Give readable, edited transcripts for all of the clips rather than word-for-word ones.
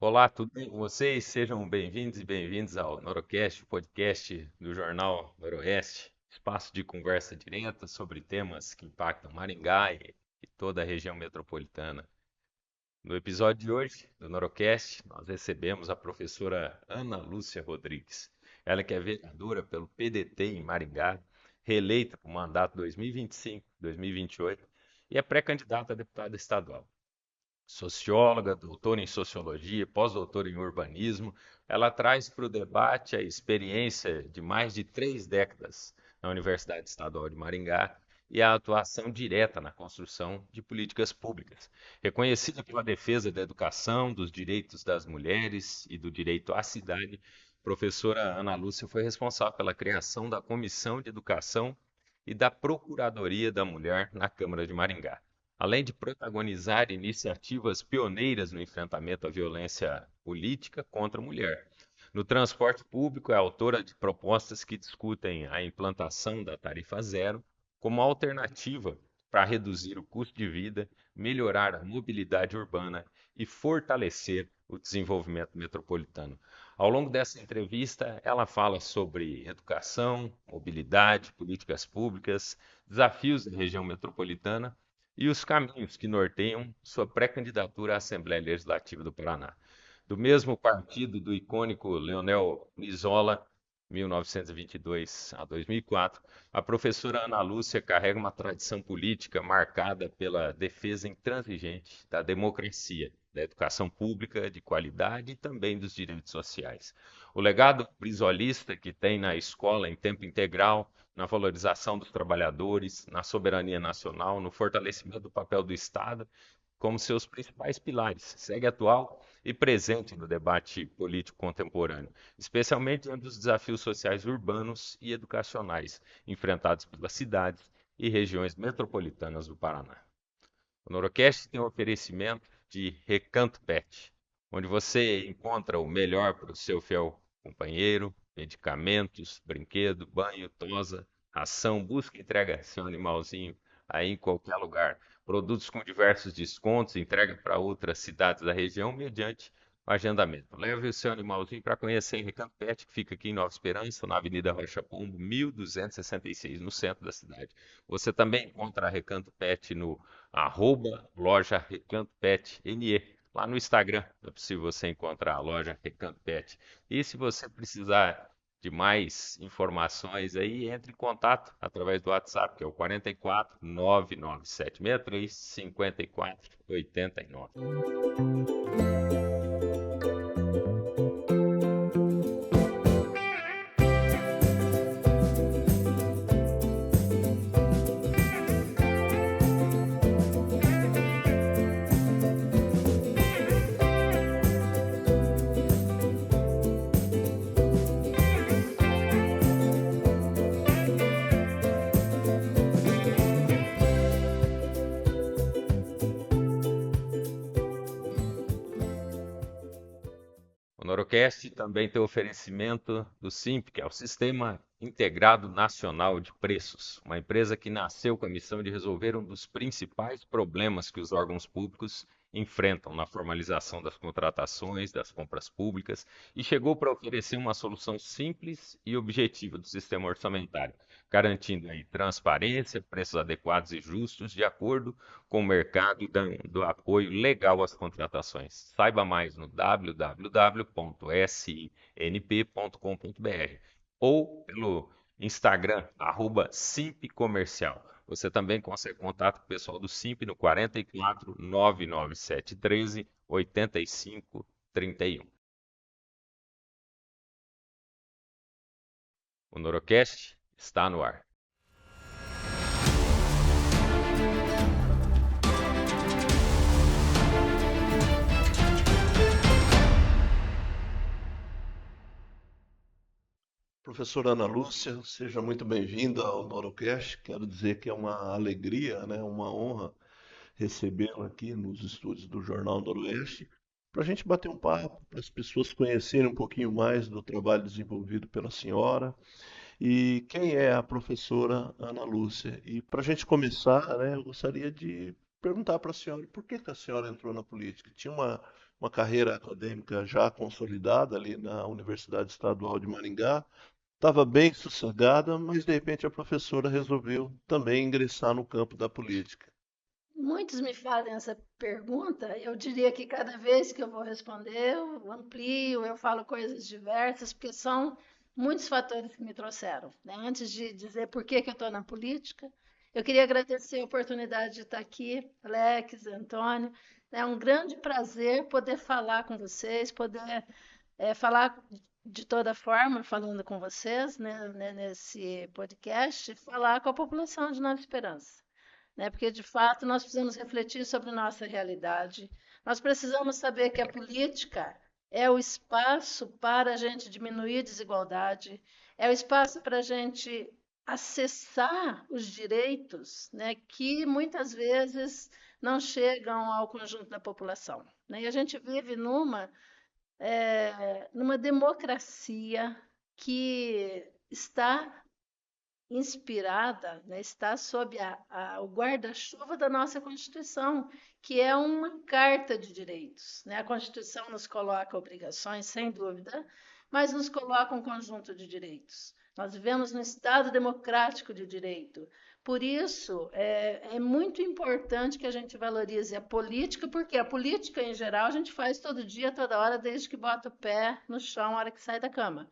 Olá, tudo bem com vocês? Sejam bem-vindos e bem-vindos ao Norocast, o podcast do Jornal Noroeste, espaço de conversa direta sobre temas que impactam Maringá e toda a região metropolitana. No episódio de hoje do Norocast, nós recebemos a professora Ana Lúcia Rodrigues. Ela que é vereadora pelo PDT em Maringá, reeleita para o mandato 2025-2028 e é pré-candidata a deputada estadual. Socióloga, doutora em sociologia, pós-doutora em urbanismo, ela traz para o debate a experiência de mais de 3 décadas na Universidade Estadual de Maringá e a atuação direta na construção de políticas públicas. Reconhecida pela defesa da educação, dos direitos das mulheres e do direito à cidade, a professora Ana Lúcia foi responsável pela criação da Comissão de Educação e da Procuradoria da Mulher na Câmara de Maringá, além de protagonizar iniciativas pioneiras no enfrentamento à violência política contra a mulher. No transporte público, é autora de propostas que discutem a implantação da tarifa zero como alternativa para reduzir o custo de vida, melhorar a mobilidade urbana e fortalecer o desenvolvimento metropolitano. Ao longo dessa entrevista, ela fala sobre educação, mobilidade, políticas públicas, desafios da região metropolitana e os caminhos que norteiam sua pré-candidatura à Assembleia Legislativa do Paraná. Do mesmo partido do icônico Leonel Brizola, 1922 a 2004, a professora Ana Lúcia carrega uma tradição política marcada pela defesa intransigente da democracia, da educação pública de qualidade e também dos direitos sociais. O legado brizolista que tem na escola em tempo integral, na valorização dos trabalhadores, na soberania nacional, no fortalecimento do papel do Estado como seus principais pilares, segue atual e presente no debate político contemporâneo, especialmente diante dos desafios sociais urbanos e educacionais enfrentados pelas cidades e regiões metropolitanas do Paraná. O Norocast tem um oferecimento de Recanto Pet, onde você encontra o melhor para o seu fiel companheiro, medicamentos, brinquedo, banho, tosa, ração, busca e entrega seu animalzinho aí em qualquer lugar. Produtos com diversos descontos, entrega para outras cidades da região mediante o agendamento. Leve o seu animalzinho para conhecer em Recanto Pet, que fica aqui em Nova Esperança, na Avenida Rocha Pombo, 1266, no centro da cidade. Você também encontra a Recanto Pet no @loja Recanto Pet NE. Lá no Instagram é possível você encontrar a loja Recanto Pet. E se você precisar de mais informações aí, entre em contato através do WhatsApp, que é o 44 99763 5489. O Norocast também tem oferecimento do SIMP, que é o Sistema Integrado Nacional de Preços, uma empresa que nasceu com a missão de resolver um dos principais problemas que os órgãos públicos enfrentam na formalização das contratações, das compras públicas, e chegou para oferecer uma solução simples e objetiva do sistema orçamentário, garantindo aí transparência, preços adequados e justos, de acordo com o mercado e dando apoio legal às contratações. Saiba mais no www.sinp.com.br ou pelo Instagram, @simpcomercial. Você também consegue contato com o pessoal do Simp no 44 99713 8531. O Norocast está no ar. Professora Ana Lúcia, seja muito bem-vinda ao Norocast. Quero dizer que é uma alegria, né, uma honra recebê-la aqui nos estúdios do Jornal Noroeste, para a gente bater um papo, para as pessoas conhecerem um pouquinho mais do trabalho desenvolvido pela senhora e quem é a professora Ana Lúcia. E para a gente começar, né, eu gostaria de perguntar para a senhora por que que a senhora entrou na política. Tinha uma uma carreira acadêmica já consolidada ali na Universidade Estadual de Maringá, estava bem sossegada, mas de repente a professora resolveu também ingressar no campo da política. Muitos me fazem essa pergunta, eu diria que cada vez que eu vou responder, eu amplio, eu falo coisas diversas, porque são muitos fatores que me trouxeram, né? Antes de dizer por que que eu estou na política, eu queria agradecer a oportunidade de estar aqui, Alex, Antônio. É um grande prazer poder falar com vocês, poder falar de toda forma, falando com vocês, né, nesse podcast, falar com a população de Nova Esperança, né? Porque, de fato, nós precisamos refletir sobre nossa realidade. Nós precisamos saber que a política é o espaço para a gente diminuir desigualdade, é o espaço para a gente acessar os direitos, né, que muitas vezes não chegam ao conjunto da população, né? E a gente vive numa democracia que está inspirada, né, está sob o guarda-chuva da nossa Constituição, que é uma carta de direitos, né? A Constituição nos coloca obrigações, sem dúvida, mas nos coloca um conjunto de direitos. Nós vivemos num Estado democrático de direito. Por isso, é muito importante que a gente valorize a política, porque a política, em geral, a gente faz todo dia, toda hora, desde que bota o pé no chão, na hora que sai da cama.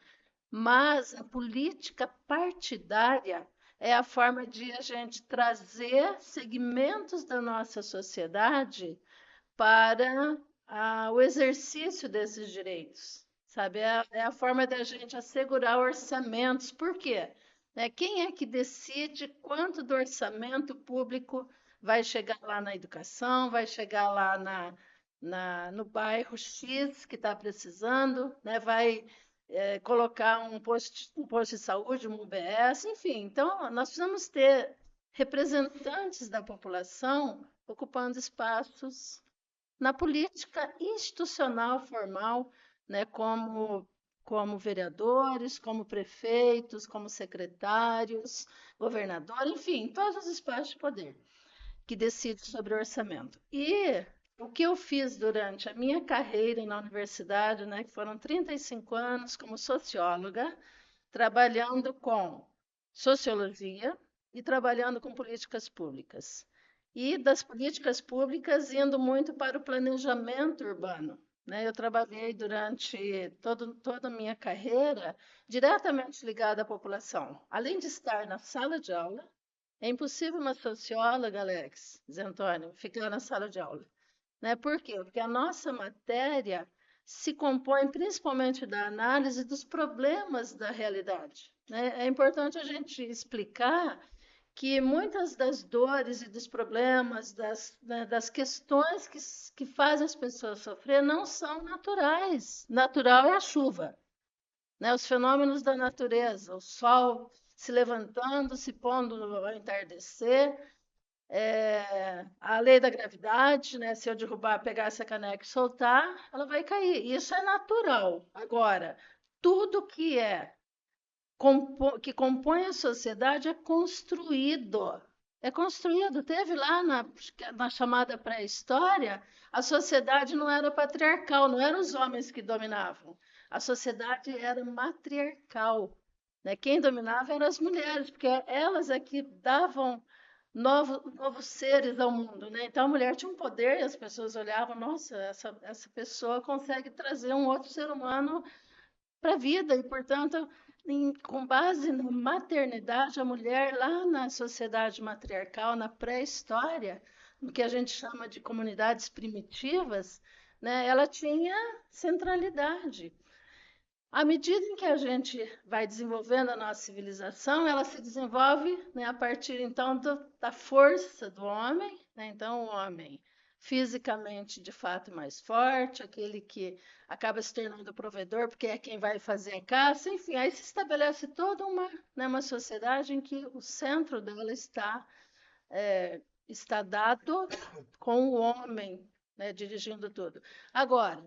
Mas a política partidária é a forma de a gente trazer segmentos da nossa sociedade para o exercício desses direitos, sabe? É a forma da gente assegurar orçamentos. Por quê? Né? Quem é que decide quanto do orçamento público vai chegar lá na educação, vai chegar lá no bairro X que está precisando, né? Vai colocar um posto de saúde, um UBS, enfim. Então, nós precisamos ter representantes da população ocupando espaços na política institucional formal, né, como vereadores, como prefeitos, como secretários, governador, enfim, todos os espaços de poder que decidem sobre o orçamento. E o que eu fiz durante a minha carreira na universidade, né, que foram 35 anos como socióloga, trabalhando com sociologia e trabalhando com políticas públicas. E das políticas públicas indo muito para o planejamento urbano, né? Eu trabalhei durante toda a minha carreira diretamente ligada à população. Além de estar na sala de aula, é impossível uma socióloga, Alex, Zé Antônio, ficar na sala de aula, né? Por quê? Porque a nossa matéria se compõe principalmente da análise dos problemas da realidade, né? É importante a gente explicar que muitas das dores e dos problemas, das questões que fazem as pessoas sofrer não são naturais. Natural é a chuva, né? Os fenômenos da natureza, o sol se levantando, se pondo ao entardecer, a lei da gravidade, né? Se eu derrubar, pegar essa caneca e soltar, ela vai cair. Isso é natural. Agora, tudo que compõe a sociedade é construído. É construído. Teve lá na chamada pré-história, a sociedade não era patriarcal, não eram os homens que dominavam. A sociedade era matriarcal, né? Quem dominava eram as mulheres, porque elas é que davam novos seres ao mundo, né? Então a mulher tinha um poder e as pessoas olhavam, nossa, essa pessoa consegue trazer um outro ser humano para a vida, e, portanto, com base na maternidade, a mulher lá na sociedade matriarcal, na pré-história, no que a gente chama de comunidades primitivas, né, ela tinha centralidade. À medida em que a gente vai desenvolvendo a nossa civilização, ela se desenvolve, né, a partir então da força do homem, né? Então, o homem fisicamente de fato mais forte, aquele que acaba se tornando o provedor, porque é quem vai fazer a caça, enfim, aí se estabelece toda uma sociedade em que o centro dela está dado com o homem, né, dirigindo tudo. Agora,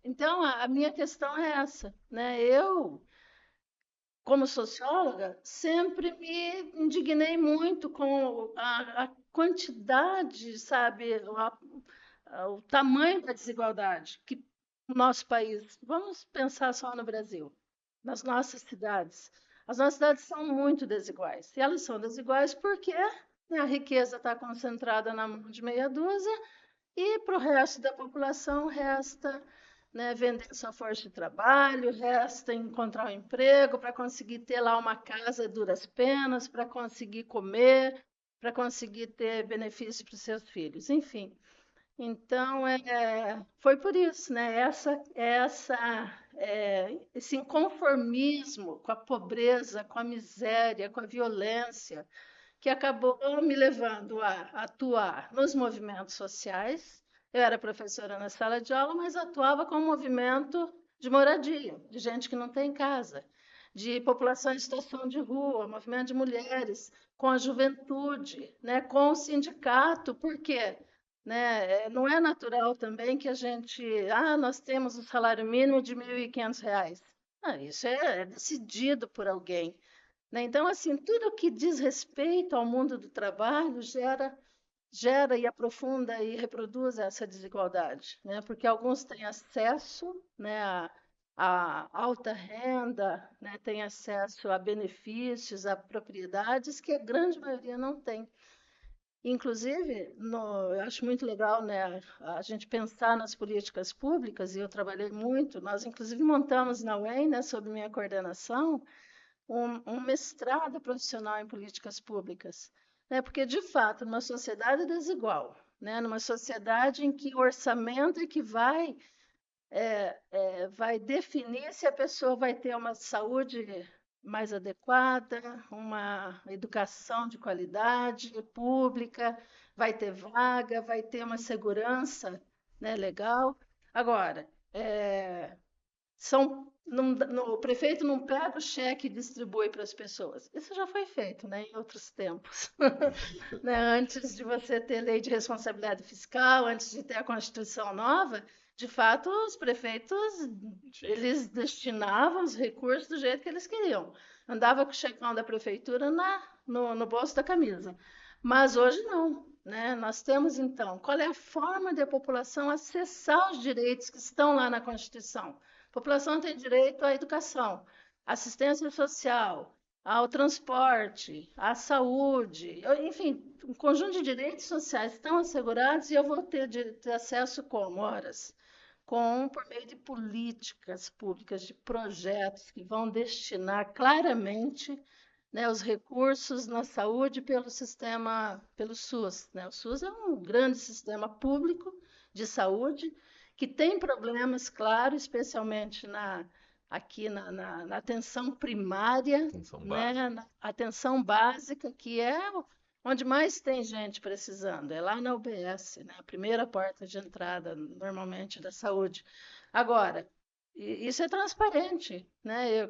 então a minha questão é essa, né? Eu, como socióloga, sempre me indignei muito com a quantidade, sabe, o tamanho da desigualdade que o nosso país, vamos pensar só no Brasil, nas nossas cidades. As nossas cidades são muito desiguais. E elas são desiguais porque, né, a riqueza está concentrada na mão de meia dúzia e para o resto da população resta, né, vender sua força de trabalho, resta encontrar um emprego para conseguir ter lá uma casa a duras penas, para conseguir comer, para conseguir ter benefício para os seus filhos, enfim. Então, foi por isso, né? Esse inconformismo com a pobreza, com a miséria, com a violência, que acabou me levando a atuar nos movimentos sociais. Eu era professora na sala de aula, mas atuava com um movimento de moradia, de gente que não tem casa, de população em situação de rua, movimento de mulheres, com a juventude, né, com o sindicato, porque, né, não é natural também que a gente, nós temos um salário mínimo de R$ 1.500. Isso é decidido por alguém, né? Então, assim, tudo que diz respeito ao mundo do trabalho gera e aprofunda e reproduz essa desigualdade, né? Porque alguns têm acesso, né, a alta renda, né, têm acesso a benefícios, a propriedades que a grande maioria não tem. Inclusive, eu acho muito legal, né, a gente pensar nas políticas públicas, e eu trabalhei muito, nós inclusive montamos na UEM, né, sob minha coordenação, um mestrado profissional em políticas públicas, né? Porque, de fato, numa sociedade desigual, né? Numa sociedade em que o orçamento é que vai definir se a pessoa vai ter uma saúde mais adequada, uma educação de qualidade pública, vai ter vaga, vai ter uma segurança, né, legal. Agora, o prefeito não pega o cheque e distribui para as pessoas. Isso já foi feito, né, em outros tempos. Né, antes de você ter lei de responsabilidade fiscal, antes de ter a Constituição nova, de fato, os prefeitos eles destinavam os recursos do jeito que eles queriam. Andava com o checão da prefeitura no bolso da camisa. Mas hoje não. Né? Nós temos, então, qual é a forma de a população acessar os direitos que estão lá na Constituição? A população tem direito à educação, assistência social, ao transporte, à saúde, enfim, um conjunto de direitos sociais estão assegurados e eu vou ter acesso como? Horas? Por meio de políticas públicas, de projetos que vão destinar claramente, né, os recursos na saúde pelo SUS, né? O SUS é um grande sistema público de saúde que tem problemas, claro, especialmente aqui na atenção primária, né, na atenção básica, que é onde mais tem gente precisando, é lá na UBS, né, a primeira porta de entrada, normalmente, da saúde. Agora, isso é transparente, né?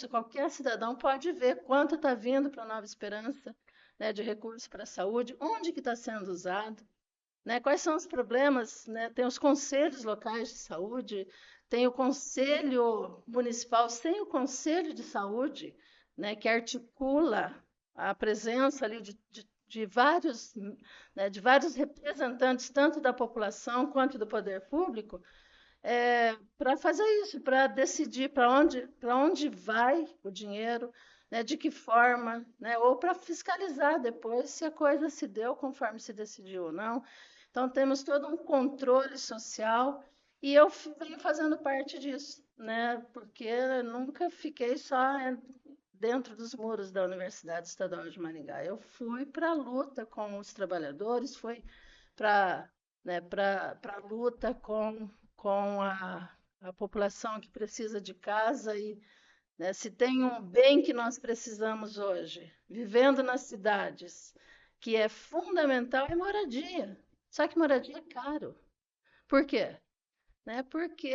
Qualquer cidadão pode ver quanto está vindo para a Nova Esperança, né, de recursos para a saúde, onde que está sendo usado, né? Quais são os problemas, né? Tem os conselhos locais de saúde, tem o conselho municipal sem o conselho de saúde, né, que articula a presença ali de vários, né, de vários representantes, tanto da população quanto do poder público, para fazer isso, para decidir para onde vai o dinheiro, né, de que forma, né, ou para fiscalizar depois se a coisa se deu conforme se decidiu ou não. Então, temos todo um controle social e eu venho fazendo parte disso, né, porque eu nunca fiquei só dentro dos muros da Universidade Estadual de Maringá. Eu fui para a luta com os trabalhadores, fui para, né, para a luta com a população que precisa de casa e, né, se tem um bem que nós precisamos hoje, vivendo nas cidades, que é fundamental, é moradia. Só que moradia é caro. Por quê? Né? Porque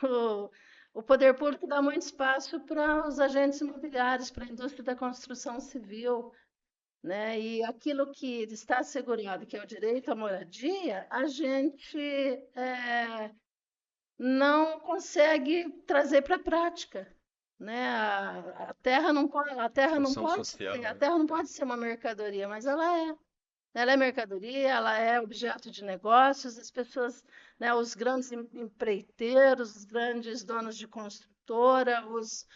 o, o poder público dá muito espaço para os agentes imobiliários, para a indústria da construção civil, né? E aquilo que está assegurado, que é o direito à moradia, a gente não consegue trazer para a prática, né? A terra não pode, Função social, a né? terra não pode ser uma mercadoria, mas ela é. Ela é mercadoria, ela é objeto de negócios, as pessoas, né, os grandes empreiteiros, os grandes donos de construtora, os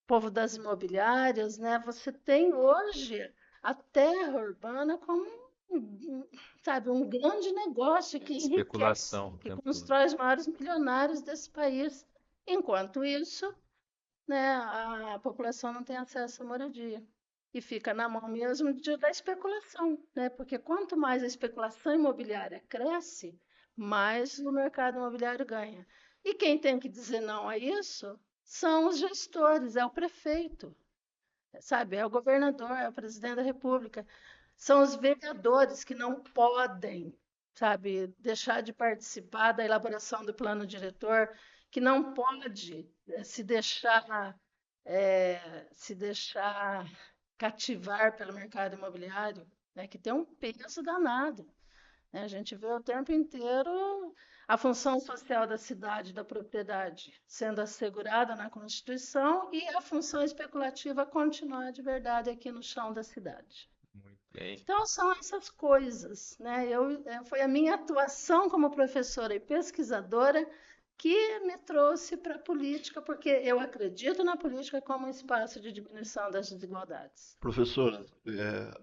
povo das imobiliárias, né? Você tem hoje a terra urbana como, sabe, um grande negócio que enriquece, Especulação o que tempo todo. constrói os maiores milionários desse país. Enquanto isso, né, a população não tem acesso à moradia. E fica na mão mesmo da especulação, né? Porque quanto mais a especulação imobiliária cresce, mais o mercado imobiliário ganha. E quem tem que dizer não a isso são os gestores, é o prefeito, sabe? É o governador, é o presidente da República. São os vereadores que não podem, sabe, deixar de participar da elaboração do plano diretor, que não pode se deixar cativar pelo mercado imobiliário, né, que tem um peso danado, né? A gente vê o tempo inteiro a função social da cidade, da propriedade, sendo assegurada na Constituição e a função especulativa continuar de verdade aqui no chão da cidade. Muito bem. Então, são essas coisas, né? Foi a minha atuação como professora e pesquisadora que me trouxe para a política, porque eu acredito na política como um espaço de diminuição das desigualdades. Professora,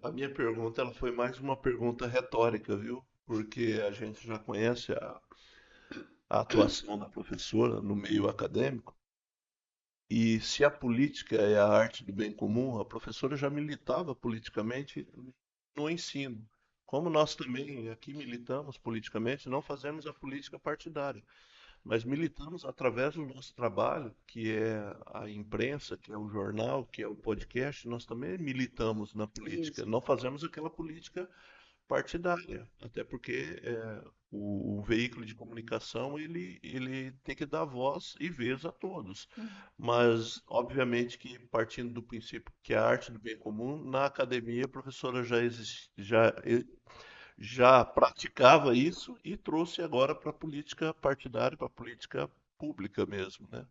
a minha pergunta ela foi mais uma pergunta retórica, viu? Porque a gente já conhece a atuação da professora no meio acadêmico. E se a política é a arte do bem comum, a professora já militava politicamente no ensino. Como nós também aqui militamos politicamente, não fazemos a política partidária, mas militamos através do nosso trabalho, que é a imprensa, que é o jornal, que é o podcast, nós também militamos na política. Isso. Não fazemos aquela política partidária, até porque o veículo de comunicação ele tem que dar voz e vez a todos. Mas, obviamente, que partindo do princípio que é a arte do bem comum, na academia a professora já praticava isso e trouxe agora para a política partidária, para a política pública mesmo, né?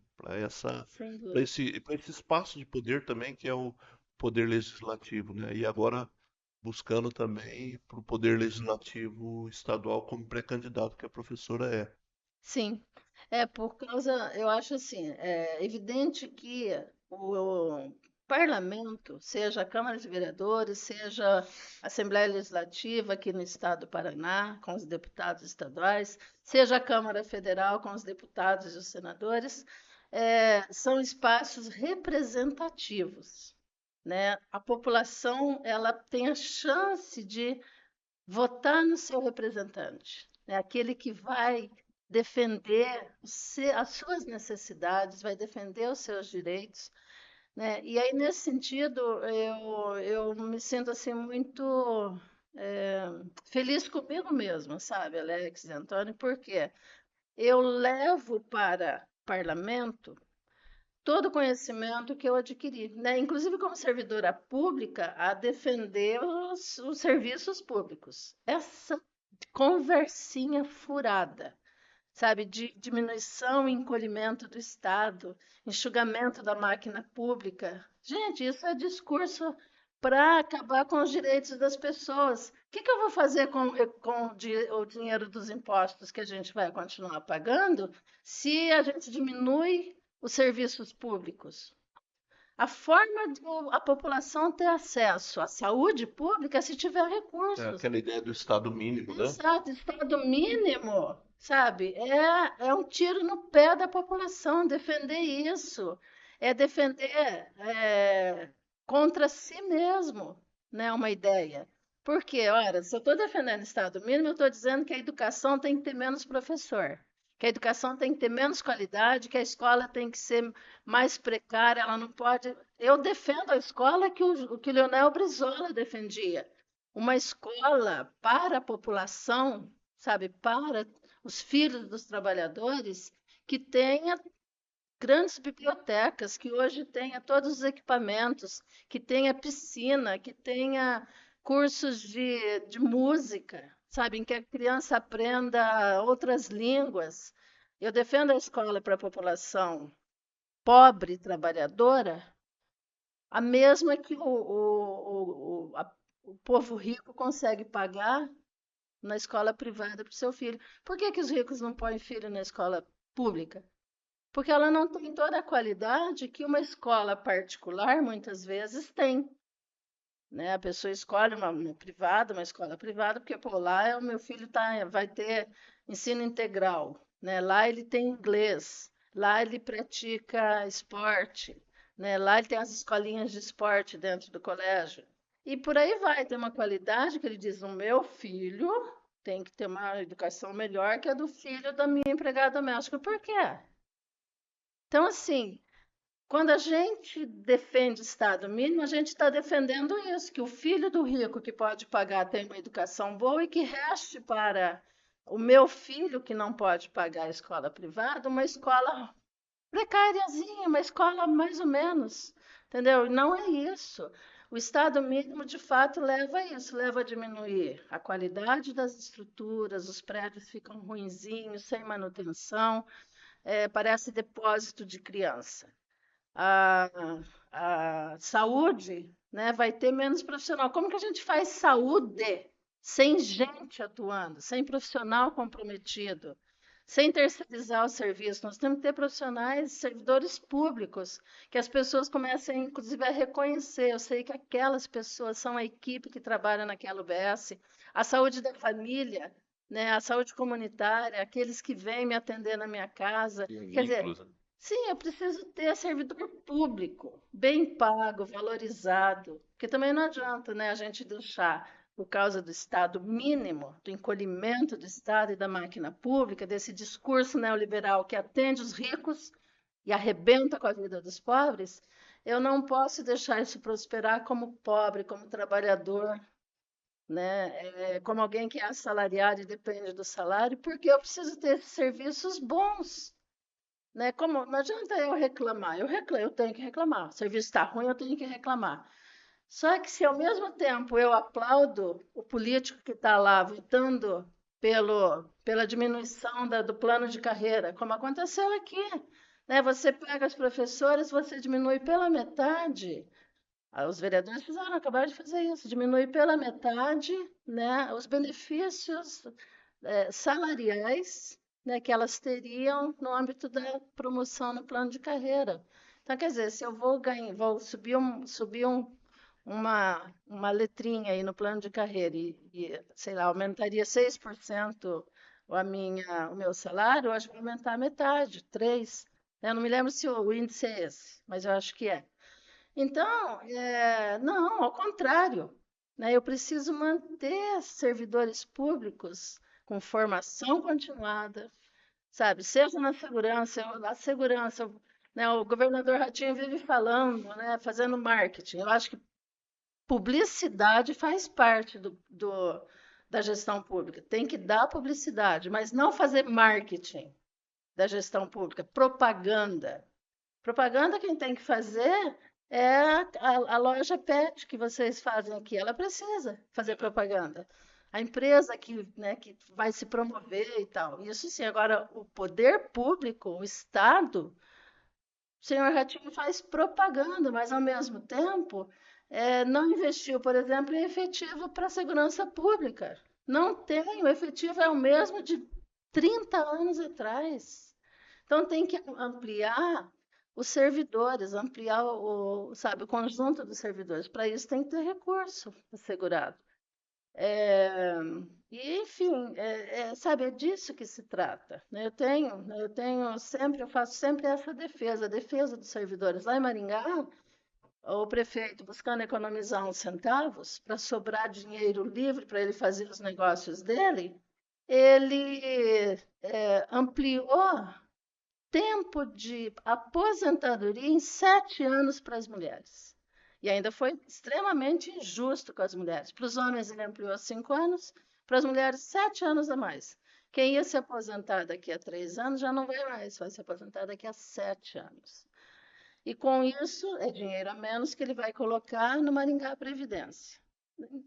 Sem Para dúvida. esse espaço de poder também que é o poder legislativo, né? E agora buscando também para o poder legislativo estadual como pré-candidato que a professora é. Sim, por causa, eu acho assim, é evidente que o parlamento, seja a Câmara de Vereadores, seja a Assembleia Legislativa aqui no estado do Paraná, com os deputados estaduais, seja a Câmara Federal com os deputados e os senadores, são espaços representativos, né? A população, ela tem a chance de votar no seu representante, né? Aquele que vai defender as suas necessidades, vai defender os seus direitos, né? E aí, nesse sentido, eu me sinto assim muito é, feliz comigo mesma, sabe, Alex e Antônio, porque eu levo para o parlamento todo o conhecimento que eu adquiri, né? Inclusive como servidora pública, a defender os serviços públicos. Essa conversinha furada, sabe, de diminuição e encolhimento do Estado, enxugamento da máquina pública. Gente, isso é discurso para acabar com os direitos das pessoas. O que que eu vou fazer com o dinheiro dos impostos que a gente vai continuar pagando se a gente diminui os serviços públicos? A forma de a população ter acesso à saúde pública é se tiver É recursos. aquela ideia do estado mínimo, né? Exato, estado mínimo, sabe? É um tiro no pé da população defender isso. É defender contra si mesmo, né? Uma ideia. Porque, ora, se eu estou defendendo estado mínimo, eu estou dizendo que a educação tem que ter menos professor, que a educação tem que ter menos qualidade, que a escola tem que ser mais precária, ela não pode. Eu defendo a escola que o Leonel Brizola defendia, uma escola para a população, sabe, para os filhos dos trabalhadores, que tenha grandes bibliotecas, que hoje tenha todos os equipamentos, que tenha piscina, que tenha cursos de música, sabe, em que a criança aprenda outras línguas. Eu defendo a escola para a população pobre, trabalhadora, a mesma que o povo rico consegue pagar na escola privada para o seu filho. Por que que os ricos não põem filho na escola pública? Porque ela não tem toda a qualidade que uma escola particular muitas vezes tem, né? A pessoa escolhe uma privada, uma escola privada, porque pô, lá o meu filho vai ter ensino integral, né? Lá ele tem inglês, lá ele pratica esporte, né? Lá ele tem as escolinhas de esporte dentro do colégio. E por aí vai, tem uma qualidade que ele diz: o meu filho tem que ter uma educação melhor que a do filho da minha empregada doméstica. Por quê? Então, assim, quando a gente defende Estado mínimo, a gente está defendendo isso, que o filho do rico que pode pagar tem uma educação boa e que reste para o meu filho que não pode pagar a escola privada, uma escola precáriazinha, uma escola mais ou menos, entendeu? E não é isso. O Estado mínimo, de fato, leva a isso, leva a diminuir a qualidade das estruturas, os prédios ficam ruinzinhos, sem manutenção, parece depósito de criança. A, a saúde, né, vai ter menos profissional. Como que a gente faz saúde sem gente atuando, sem profissional comprometido, sem terceirizar o serviço? Nós temos que ter profissionais, servidores públicos, que as pessoas comecem, inclusive, a reconhecer. Eu sei que aquelas pessoas são a equipe que trabalha naquela UBS, a saúde da família, né, a saúde comunitária, aqueles que vêm me atender na minha casa. E os Quer dizer, vínculos, né? sim, eu preciso ter servidor público, bem pago, valorizado, porque também não adianta, né, a gente deixar, por causa do Estado mínimo, do encolhimento do Estado e da máquina pública, desse discurso neoliberal que atende os ricos e arrebenta com a vida dos pobres, eu não posso deixar isso prosperar como pobre, como trabalhador, né, como alguém que é assalariado e depende do salário, porque eu preciso ter esses serviços bons. Né? Como, não adianta eu reclamar, eu tenho que reclamar. O serviço está ruim, eu tenho que reclamar. Só que se ao mesmo tempo eu aplaudo o político que está lá votando pela diminuição do plano de carreira, como aconteceu aqui, né? Você pega as professoras, você diminui pela metade. Os vereadores acabaram de fazer isso, diminui pela metade, né, os benefícios salariais, né, que elas teriam no âmbito da promoção no plano de carreira. Então, quer dizer, se eu vou ganhar, vou uma letrinha aí no plano de carreira sei lá, aumentaria 6% o meu salário, eu acho que vai aumentar a metade, 3%. Eu não me lembro se o índice é esse, mas eu acho que é. Então, não, ao contrário, né? Eu preciso manter servidores públicos com formação continuada, sabe? Seja na segurança, né? O governador Ratinho vive falando, né? Fazendo marketing. Eu acho que publicidade faz parte da gestão pública. Tem que dar publicidade, mas não fazer marketing da gestão pública, propaganda. Propaganda quem tem que fazer é a loja Pet que vocês fazem aqui. Ela precisa fazer propaganda. A empresa né, que vai se promover e tal. Isso sim. Agora, o poder público, o Estado, o senhor Ratinho faz propaganda, mas ao mesmo tempo não investiu, por exemplo, em efetivo para a segurança pública. Não tem, o efetivo é o mesmo de 30 anos atrás. Então tem que ampliar os servidores, ampliar sabe, o conjunto dos servidores. Para isso tem que ter recurso assegurado. É, e, enfim, sabe, é disso que se trata, né? Eu faço sempre essa defesa, a defesa dos servidores. Lá em Maringá, o prefeito, buscando economizar uns centavos para sobrar dinheiro livre para ele fazer os negócios dele, ele ampliou tempo de aposentadoria em 7 anos para as mulheres. E ainda foi extremamente injusto com as mulheres. Para os homens, ele ampliou 5 anos, para as mulheres, 7 anos a mais. Quem ia se aposentar daqui a 3 anos já não vai mais, vai se aposentar daqui a 7 anos. E com isso, é dinheiro a menos que ele vai colocar no Maringá Previdência.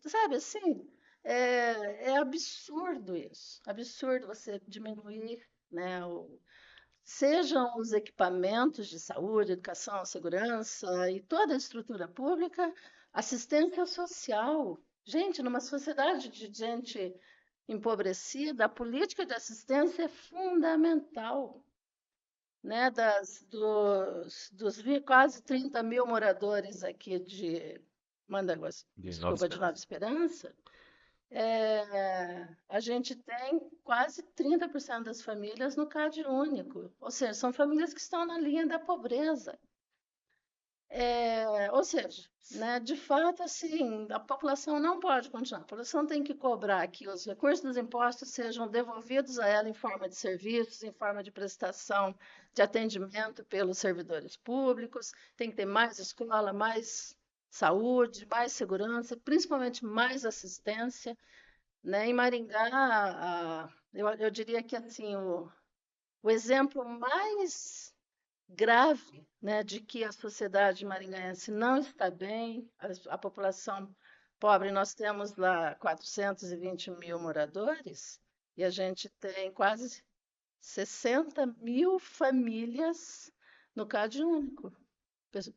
Sabe assim, é absurdo isso. Absurdo você diminuir, né, sejam os equipamentos de saúde, educação, segurança e toda a estrutura pública, assistência social. Gente, numa sociedade de gente empobrecida, a política de assistência é fundamental, né? Dos quase 30 mil moradores aqui de, De Nova desculpa, de Nova Esperança. Esperança, a gente tem quase 30% das famílias no Cade Único, ou seja, são famílias que estão na linha da pobreza. Ou seja, né, de fato, assim, a população não pode continuar. A população tem que cobrar que os recursos dos impostos sejam devolvidos a ela em forma de serviços, em forma de prestação de atendimento pelos servidores públicos. Tem que ter mais escola, mais saúde, mais segurança, principalmente mais assistência, né? Em Maringá, eu diria que assim o exemplo mais grave, né, de que a sociedade maringaense não está bem, a população pobre, nós temos lá 420 mil moradores e a gente tem quase 60 mil famílias no Cade Único,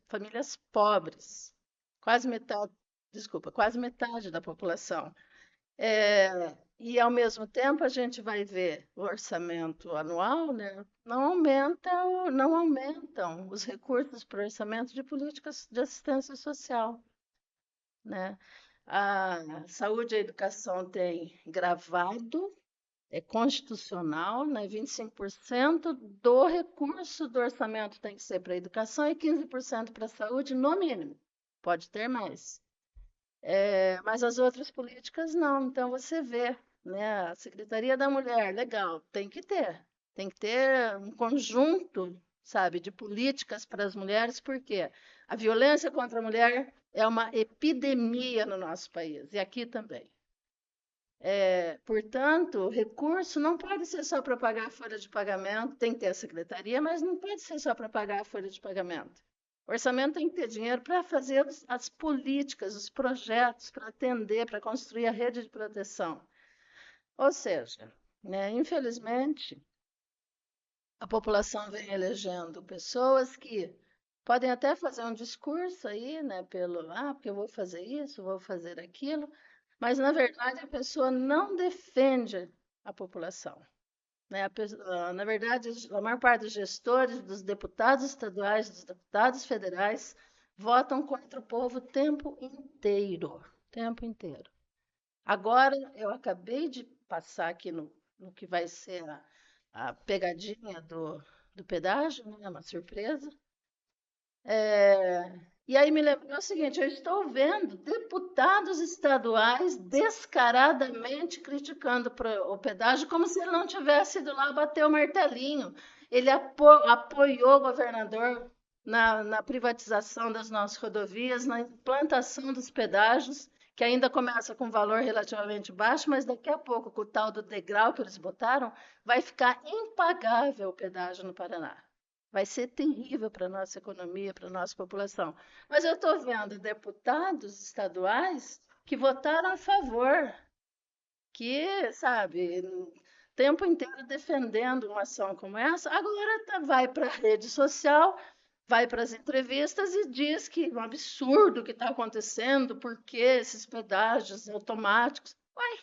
famílias pobres, quase metade, desculpa, quase metade da população. E, ao mesmo tempo, a gente vai ver o orçamento anual, né? Não aumentam os recursos para o orçamento de políticas de assistência social, né? A saúde e a educação têm gravado, é constitucional, né? 25% do recurso do orçamento tem que ser para a educação e 15% para a saúde, no mínimo. Pode ter mais. Mas as outras políticas não. Então você vê, né? A Secretaria da Mulher, legal, tem que ter um conjunto, sabe, de políticas para as mulheres, porque a violência contra a mulher é uma epidemia no nosso país e aqui também. Portanto, o recurso não pode ser só para pagar a folha de pagamento, tem que ter a secretaria, mas não pode ser só para pagar a folha de pagamento. O orçamento tem que ter dinheiro para fazer as políticas, os projetos, para atender, para construir a rede de proteção. Ou seja, né, infelizmente, a população vem elegendo pessoas que podem até fazer um discurso aí, né, porque eu vou fazer isso, vou fazer aquilo, mas na verdade a pessoa não defende a população, né? Na verdade, a maior parte dos gestores, dos deputados estaduais, dos deputados federais, votam contra o povo o tempo inteiro, tempo inteiro. Agora, eu acabei de passar aqui no que vai ser a pegadinha do pedágio, né? Uma surpresa. E aí me lembrou o seguinte: eu estou vendo deputados estaduais descaradamente criticando o pedágio, como se ele não tivesse ido lá bater o martelinho. Ele apoiou o governador na privatização das nossas rodovias, na implantação dos pedágios, que ainda começa com um valor relativamente baixo, mas daqui a pouco, com o tal do degrau que eles botaram, vai ficar impagável o pedágio no Paraná. Vai ser terrível para a nossa economia, para a nossa população. Mas eu estou vendo deputados estaduais que votaram a favor, que, sabe, o tempo inteiro defendendo uma ação como essa, agora vai para a rede social, vai para as entrevistas e diz que é um absurdo o que está acontecendo, porque esses pedágios automáticos. Uai,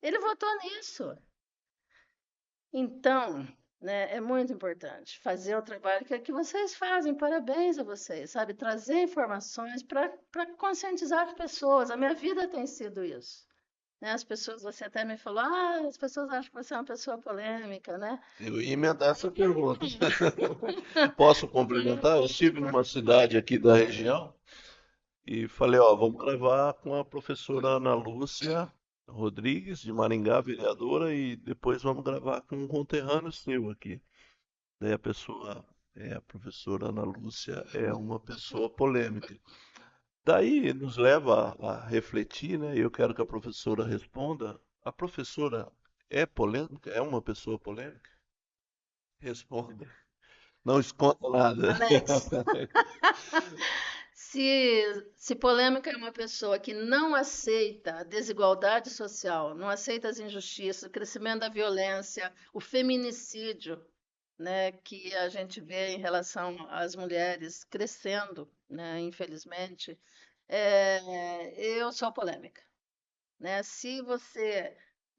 ele votou nisso. Então, né, é muito importante fazer o trabalho que vocês fazem. Parabéns a vocês, sabe? Trazer informações para conscientizar as pessoas. A minha vida tem sido isso. Né? As pessoas, você até me falou, as pessoas acham que você é uma pessoa polêmica, né? Eu ia emendar essa pergunta. Posso complementar? Eu estive numa cidade aqui da região e falei, ó, vamos gravar com a professora Ana Lúcia Rodrigues, de Maringá, vereadora, e depois vamos gravar com um conterrâneo seu aqui. Daí a professora Ana Lúcia é uma pessoa polêmica. Daí nos leva a refletir, né? E eu quero que a professora responda. A professora é polêmica? É uma pessoa polêmica? Responda. Não esconda nada. Alex, se polêmica é uma pessoa que não aceita a desigualdade social, não aceita as injustiças, o crescimento da violência, o feminicídio, né, que a gente vê em relação às mulheres crescendo, né, infelizmente, eu sou polêmica. né? Se você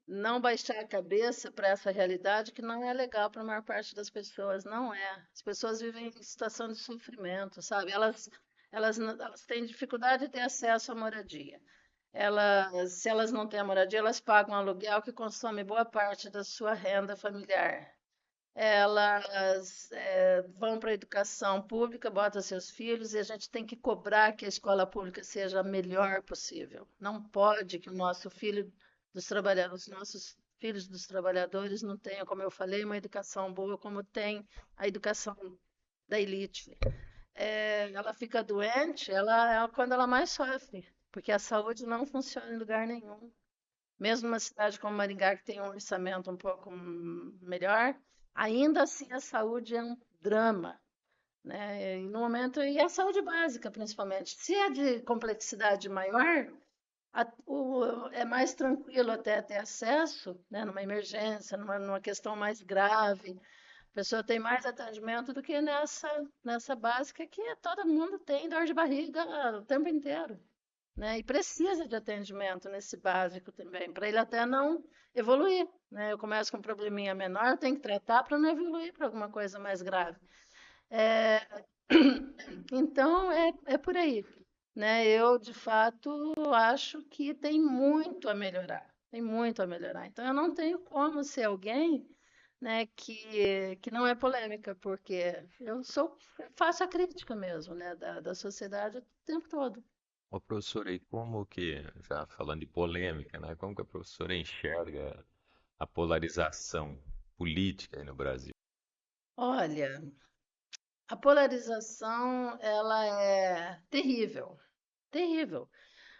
não baixar a cabeça para essa realidade, que não é legal para a maior parte das pessoas, não é. As pessoas vivem em situação de sofrimento, sabe? Elas têm dificuldade de ter acesso à moradia. Se elas não têm a moradia, elas pagam aluguel que consome boa parte da sua renda familiar. Elas vão para a educação pública, botam seus filhos e a gente tem que cobrar que a escola pública seja a melhor possível. Não pode que o nosso filho dos trabalhadores, os nossos filhos dos trabalhadores não tenham, como eu falei, uma educação boa como tem a educação da elite. Ela fica doente, ela é quando ela mais sofre, porque a saúde não funciona em lugar nenhum. Mesmo uma cidade como Maringá, que tem um orçamento um pouco melhor, ainda assim a saúde é um drama, né? E no momento, e a saúde básica, principalmente. Se é de complexidade maior, é mais tranquilo até ter acesso, né? Numa emergência, numa questão mais grave. A pessoa tem mais atendimento do que nessa básica que todo mundo tem dor de barriga o tempo inteiro, né? E precisa de atendimento nesse básico também, para ele até não evoluir, né? Eu começo com um probleminha menor, eu tenho que tratar para não evoluir para alguma coisa mais grave. É, então, é por aí, né? Eu, de fato, acho que tem muito a melhorar, tem muito a melhorar. Então, eu não tenho como ser alguém, né, que não é polêmica, porque eu faço a crítica mesmo, né, da sociedade o tempo todo. Ô, professora, e como que, já falando de polêmica, né? Como que a professora enxerga a polarização política aí no Brasil? Olha, a polarização, ela é terrível, terrível,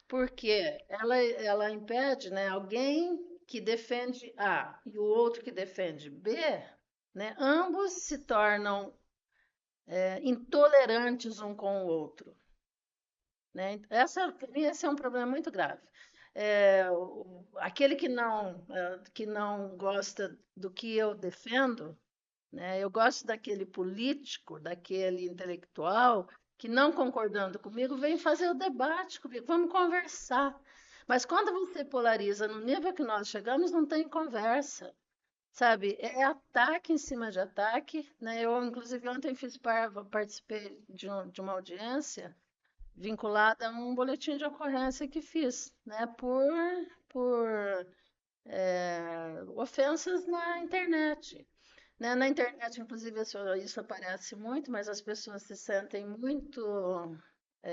porque ela impede, né, alguém que defende A e o outro que defende B, né, ambos se tornam intolerantes um com o outro, né? Para mim, esse é um problema muito grave. Aquele que não gosta do que eu defendo, né? Eu gosto daquele político, daquele intelectual que, não concordando comigo, vem fazer o debate comigo, vamos conversar. Mas quando você polariza no nível que nós chegamos, não tem conversa, sabe? É ataque em cima de ataque, né? Eu, inclusive, ontem participei de uma audiência vinculada a um boletim de ocorrência que fiz, né? Por ofensas na internet. Né? Na internet, inclusive, isso aparece muito, mas as pessoas se sentem muito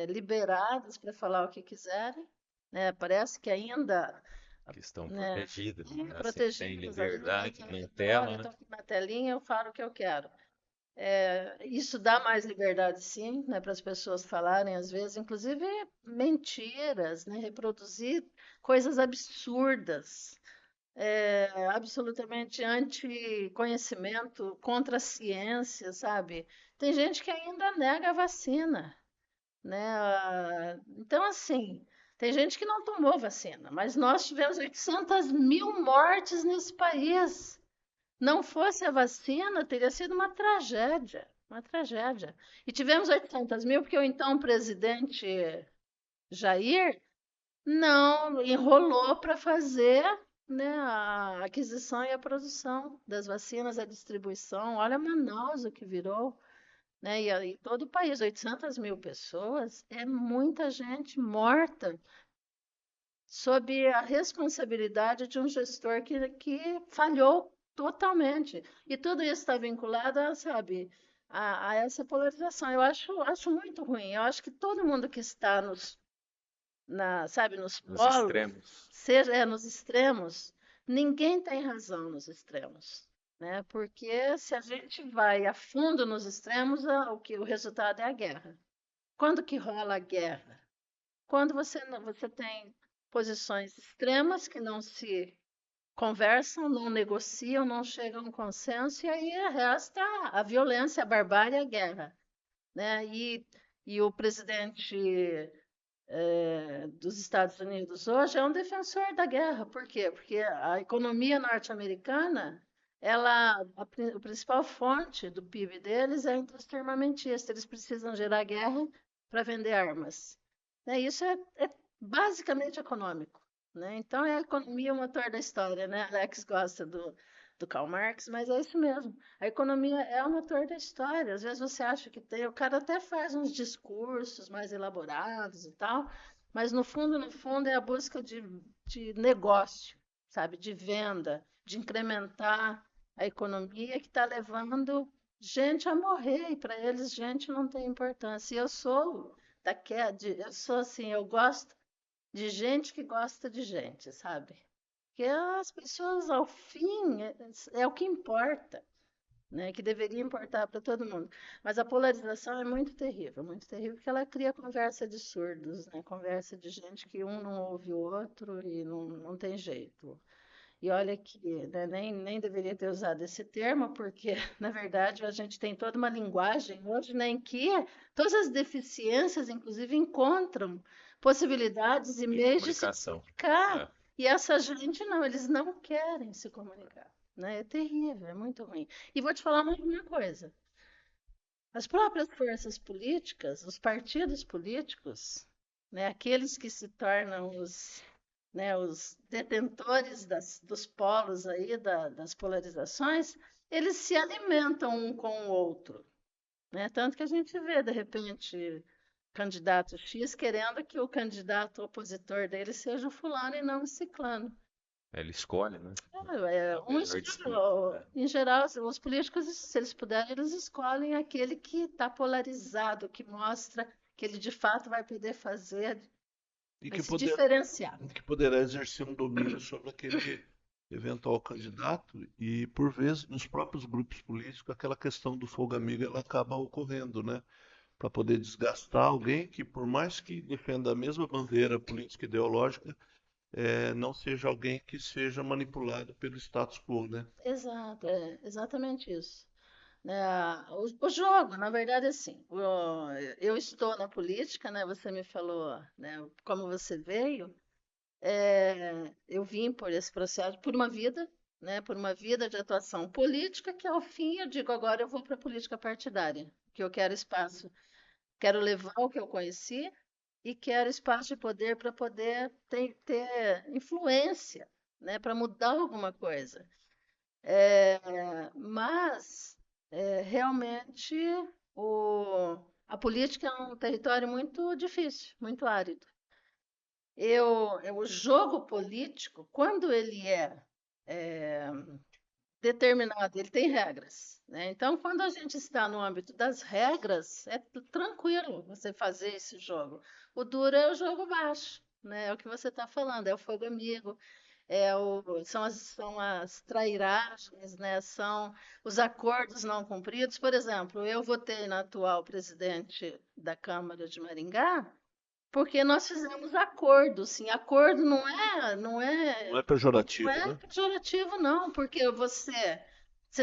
liberadas para falar o que quiserem, né? Parece que ainda, Que estão né, protegidas, né? Assim, têm protegidas, liberdade na olha, eu tela, né? estou aqui na telinha, eu falo o que eu quero. Isso dá mais liberdade, sim, né, para as pessoas falarem, às vezes, inclusive mentiras, né, reproduzir coisas absurdas, absolutamente anti-conhecimento, contra a ciência, sabe? Tem gente que ainda nega a vacina, né? Então, assim, tem gente que não tomou vacina, mas nós tivemos 800 mil mortes nesse país. Não fosse a vacina, teria sido uma tragédia, uma tragédia. E tivemos 800 mil porque o então presidente Jair não enrolou para fazer, né, a aquisição e a produção das vacinas, a distribuição. Olha Manaus o que virou, né? E todo o país, 800 mil pessoas, é muita gente morta sob a responsabilidade de um gestor que falhou totalmente. E tudo isso está vinculado, sabe, a essa polarização. Eu acho muito ruim. Eu acho que todo mundo que está sabe, nos Nos polos, extremos. seja nos extremos, ninguém tem razão nos extremos, né? Porque se a gente vai a fundo nos extremos, o resultado é a guerra. Quando que rola a guerra? Quando você tem posições extremas que não se conversam, não negociam, não chegam a um consenso, e aí resta a violência, a barbárie, a guerra, né? E o presidente dos Estados Unidos hoje é um defensor da guerra. Por quê? Porque a economia norte-americana, a principal fonte do PIB deles é a indústria armamentista. Eles precisam gerar guerra para vender armas. Né? Isso é basicamente econômico. né? Então é a economia o motor da história, né? Alex gosta do Karl Marx, mas é isso mesmo. A economia é o motor da história. Às vezes você acha que tem, o cara até faz uns discursos mais elaborados e tal, mas no fundo, é a busca de negócio, sabe? De venda, de incrementar a economia que está levando gente a morrer, e para eles gente não tem importância. E eu sou eu sou assim, eu gosto de gente que gosta de gente, sabe? Porque as pessoas, ao fim, é o que importa, né? Que deveria importar para todo mundo. Mas a polarização é muito terrível, porque ela cria conversa de surdos, né? Conversa de gente que um não ouve o outro e não tem jeito. E olha que, né, nem deveria ter usado esse termo, porque, na verdade, a gente tem toda uma linguagem hoje, né, em que todas as deficiências, inclusive, encontram possibilidades e De meios de se comunicação. comunicar. É. E essa gente não, eles não querem se comunicar, né? É terrível, é muito ruim. E vou te falar mais uma coisa. As próprias forças políticas, os partidos políticos, né, aqueles que se tornam os detentores dos polos aí, das polarizações, eles se alimentam um com o outro, né? Tanto que a gente vê, de repente, candidato X querendo que o candidato opositor dele seja o fulano e não o ciclano. Ele escolhe, né? Um Melhor escolhe, disputa. em geral, os políticos, se eles puderem, eles escolhem aquele que está polarizado, que mostra que ele de fato vai poder fazer, E vai se diferenciar. que poderá exercer um domínio sobre aquele eventual candidato e, por vezes, nos próprios grupos políticos, aquela questão do fogo amigo ela acaba ocorrendo, né? Para poder desgastar alguém que, por mais que defenda a mesma bandeira política e ideológica, não seja alguém que seja manipulado pelo status quo, né? Exato, é exatamente isso. Né? O jogo, na verdade, é assim, eu estou na política, né? Você me falou, né, como você veio. Eu vim por esse processo, por uma vida, né, por uma vida de atuação política, que ao fim eu digo, agora eu vou para a política partidária, que eu quero espaço, quero levar o que eu conheci e quero espaço de poder para poder ter influência, né, para mudar alguma coisa. Mas realmente a política é um território muito difícil, muito árido. O jogo político, quando ele é determinado, ele tem regras, né? Então, quando a gente está no âmbito das regras, é tranquilo você fazer esse jogo. O duro é o jogo baixo, né? É o que você está falando, é o fogo amigo, são as trairagens, né? São os acordos não cumpridos. Por exemplo, eu votei na atual presidente da Câmara de Maringá, porque nós fizemos acordo, sim. Acordo Não é não pejorativo, é né? pejorativo, não, porque você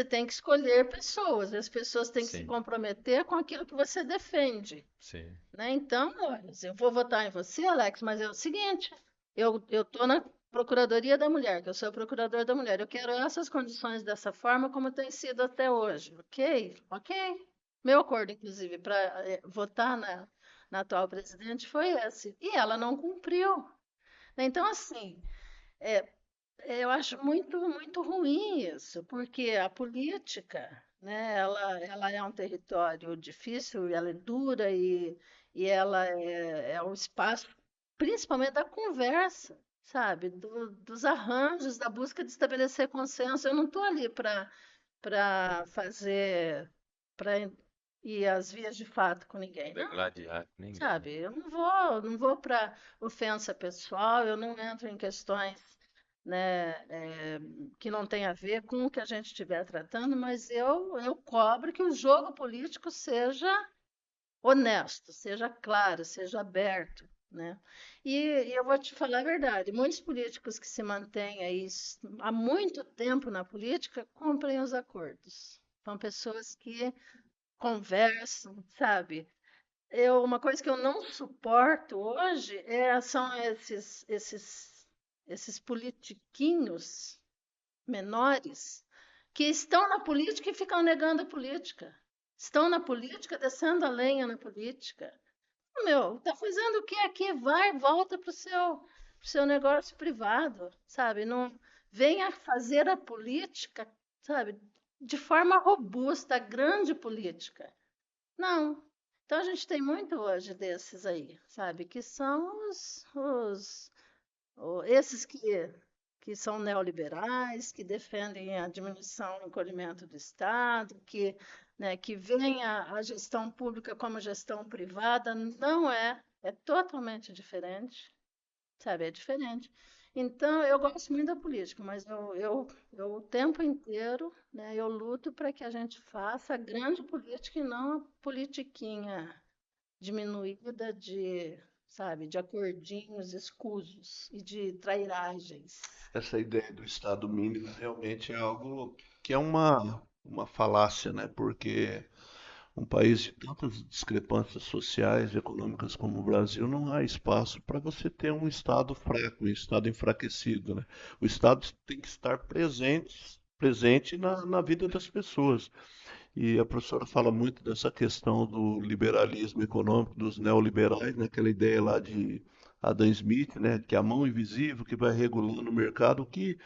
tem que escolher pessoas, as pessoas têm que se Sim, comprometer com aquilo que você defende, sim. né? Então, olha, eu vou votar em você, Alex, mas é o seguinte, eu estou na Procuradoria da Mulher, que eu sou procurador da mulher, eu quero essas condições dessa forma como tem sido até hoje, ok? Ok. Meu acordo, inclusive, para votar na atual presidente foi esse. E ela não cumpriu, né? Então, assim, é, eu acho muito ruim isso, porque a política, né, ela é um território difícil, ela é dura e ela é um espaço, principalmente da conversa, sabe? Dos arranjos, da busca de estabelecer consenso. Eu não estou ali para fazer, para ir às vias de fato com ninguém, não. Degladiar com ninguém, né? Sabe, eu não vou para ofensa pessoal, eu não entro em questões, né, que não tem a ver com o que a gente estiver tratando, mas eu cobro que o jogo político seja honesto, seja claro, seja aberto, né? E eu vou te falar a verdade, muitos políticos que se mantêm aí há muito tempo na política cumprem os acordos. São pessoas que conversam, sabe? Uma coisa que eu não suporto hoje são esses politiquinhos menores que estão na política e ficam negando a política. Estão na política, descendo a lenha na política. Meu, tá fazendo o que aqui? Vai, volta pro seu. para o seu negócio privado, sabe? Não venha fazer a política, sabe, de forma robusta, a grande política. Não. Então a gente tem muito hoje desses aí, sabe? Que são esses que são neoliberais, que defendem a diminuição e encolhimento do Estado, que veem a gestão pública como gestão privada. Não é, é totalmente diferente, sabe? É diferente. Então, eu gosto muito da política, mas eu o tempo inteiro, né, eu luto para que a gente faça a grande política e não a politiquinha diminuída de, sabe, de acordinhos escusos e de trairagens. Essa ideia do Estado mínimo realmente é algo que é uma falácia, né? Porque um país de tantas discrepâncias sociais e econômicas como o Brasil, não há espaço para você ter um Estado fraco, um Estado enfraquecido, né? O Estado tem que estar presente na vida das pessoas. E a professora fala muito dessa questão do liberalismo econômico, dos neoliberais, né? Aquela ideia lá de Adam Smith, né? Que é a mão invisível que vai regulando o mercado, que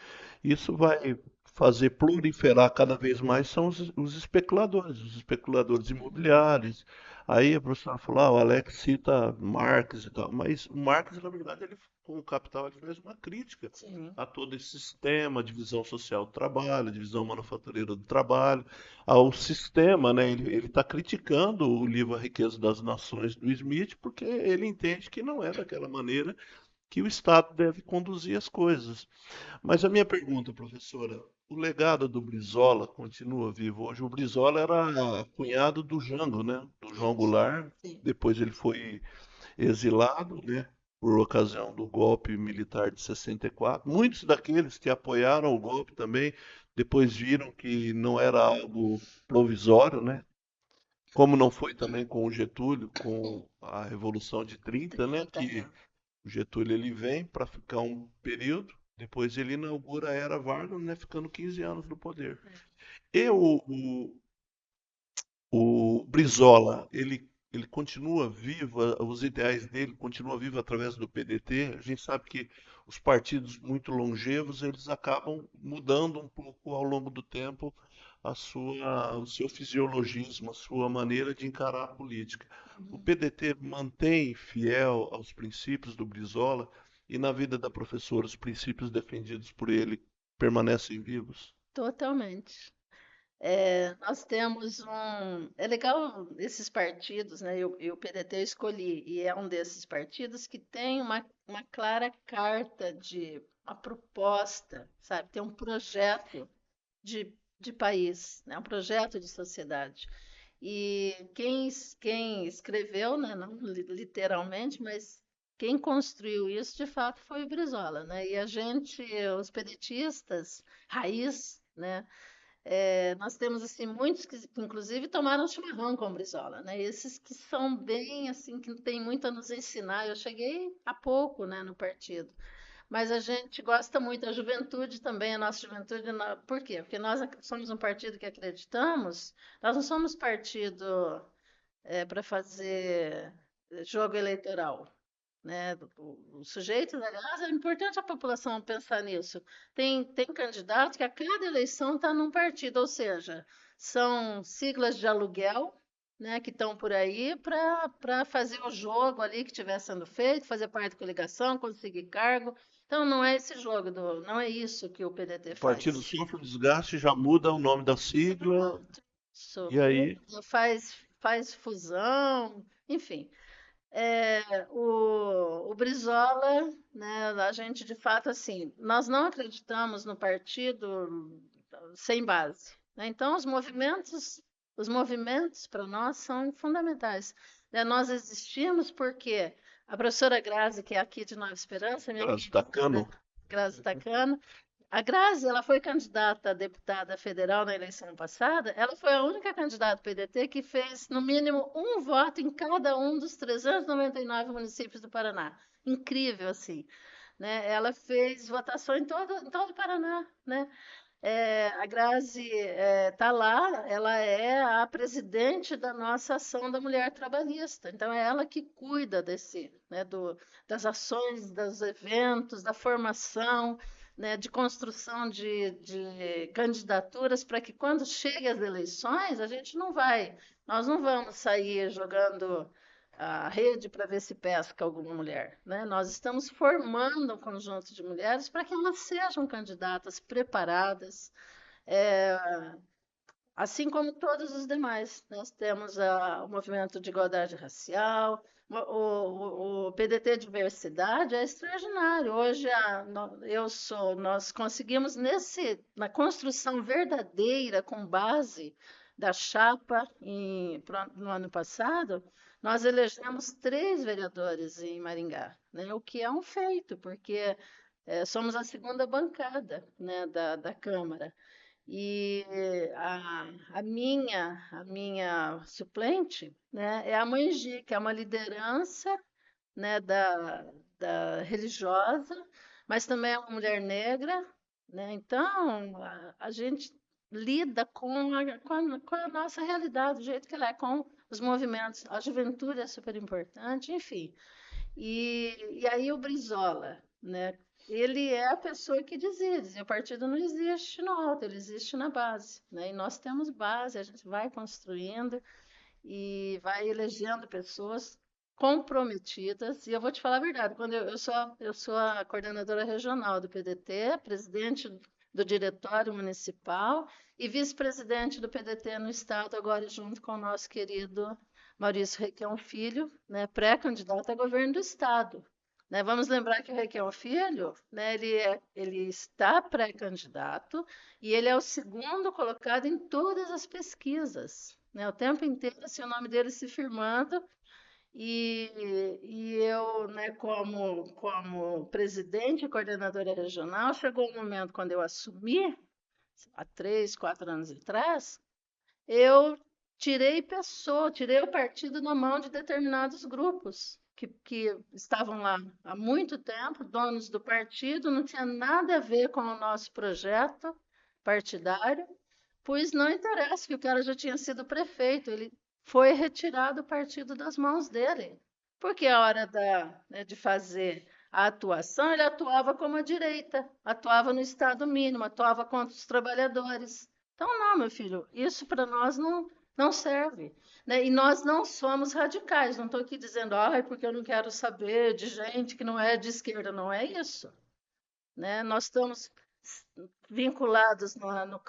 isso vai fazer proliferar cada vez mais são os especuladores imobiliários. Aí a professora falou, o Alex cita Marx e tal, mas o Marx, na verdade, ele, com o Capital, ele faz uma crítica Sim. a todo esse sistema, divisão social do trabalho, divisão manufatureira do trabalho, ao sistema, né? Ele está criticando o livro A Riqueza das Nações do Smith, porque ele entende que não é daquela maneira que o Estado deve conduzir as coisas. Mas a minha pergunta, professora, o legado do Brizola continua vivo hoje? O Brizola era cunhado do Jango, né? Do João Isso. Goulart. Sim. Depois ele foi exilado, né? Por ocasião do golpe militar de 64. Muitos daqueles que apoiaram o golpe também depois viram que não era algo provisório, né? Como não foi também com o Getúlio, com a Revolução de 30, né? 30 Que anos. o Getúlio ele vem para ficar um período, depois ele inaugura a Era Vargas, né? Ficando 15 anos no poder. E o Brizola, ele continua vivo, os ideais dele continuam vivos através do PDT. A gente sabe que os partidos muito longevos, eles acabam mudando um pouco ao longo do tempo o seu fisiologismo, a sua maneira de encarar a política. O Uhum. PDT mantém fiel aos princípios do Brizola e na vida da professora, os princípios defendidos por ele permanecem vivos? Totalmente. Nós temos um. É legal esses partidos, né? E o PDT eu escolhi, e é um desses partidos que tem uma clara carta de uma proposta, sabe? Tem um projeto de país, né? Um projeto de sociedade. E quem escreveu, né? Não literalmente, mas quem construiu isso de fato foi o Brizola, né? E a gente, os pedetistas, raiz, né? Nós temos assim muitos que inclusive tomaram chimarrão com Brizola, né? Esses que são bem assim que não tem muito a nos ensinar. Eu cheguei há pouco, né, no partido, mas a gente gosta muito. A juventude também, a nossa juventude. Por quê? Porque nós somos um partido que acreditamos. Nós não somos partido para fazer jogo eleitoral, né? O sujeito, aliás, é importante a população pensar nisso. Tem candidato que a cada eleição está num partido, ou seja, são siglas de aluguel, né, que estão por aí para fazer o jogo ali que estiver sendo feito, fazer parte da coligação, conseguir cargo. Então não é esse jogo não é isso que o PDT O partido faz. sofre o desgaste, já muda o nome da sigla, Isso e aí muda, faz fusão, enfim. O Brizola, né, a gente de fato assim, nós não acreditamos no partido sem base, né? Então os movimentos para nós são fundamentais, né? Nós existimos porque a professora Grazi, que é aqui de Nova Esperança, minha elas querida destacando. Grazi Tacano, a Grazi, ela foi candidata a deputada federal na eleição passada. Ela foi a única candidata do PDT que fez, no mínimo, um voto em cada um dos 399 municípios do Paraná. Incrível, assim, né? Ela fez votação em todo o Paraná, né? A Grazi está lá, ela é a presidente da nossa ação da mulher trabalhista. Então, é ela que cuida né, das ações, dos eventos, da formação, né, de construção de candidaturas para que quando chegue as eleições, nós não vamos sair jogando a rede para ver se pesca alguma mulher, né? Nós estamos formando um conjunto de mulheres para que elas sejam candidatas preparadas, é, assim como todos os demais. Nós temos o movimento de igualdade racial, o PDT Diversidade é extraordinário. Hoje nós conseguimos na construção verdadeira com base da chapa no ano passado, nós elegemos 3 vereadores em Maringá, né? O que é um feito, porque somos a segunda bancada, né, da Câmara. E a minha suplente, né, é a Mãe Gi, que é uma liderança, né, da religiosa, mas também é uma mulher negra, né? Então, a gente lida com a nossa realidade, do jeito que ela é, com os movimentos. A juventude é super importante, enfim. E aí o Brizola, né? Ele é a pessoa que decide. O partido não existe no alto, ele existe na base, né? E nós temos base, a gente vai construindo e vai elegendo pessoas comprometidas. E eu vou te falar a verdade, quando eu sou a coordenadora regional do PDT, presidente do diretório municipal e vice-presidente do PDT no estado, agora junto com o nosso querido Maurício Requião Filho, né, pré-candidato a governo do estado. Né, vamos lembrar que o Requião Filho, né, ele está pré-candidato e ele é o segundo colocado em todas as pesquisas, né, o tempo inteiro, assim, o nome dele se firmando. E eu, né, como presidente e coordenadora regional, chegou um momento quando eu assumi, há 3, 4 anos atrás, eu tirei o partido da mão de determinados grupos que estavam lá há muito tempo, donos do partido, não tinha nada a ver com o nosso projeto partidário, pois não interessa que o cara já tinha sido prefeito, ele foi retirado o partido das mãos dele. Porque a hora né, de fazer a atuação, ele atuava como a direita, atuava no Estado mínimo, atuava contra os trabalhadores. Então, não, meu filho, isso para nós não serve. Né? E nós não somos radicais. Não estou aqui dizendo, porque eu não quero saber de gente que não é de esquerda. Não é isso. Né? Nós estamos vinculados no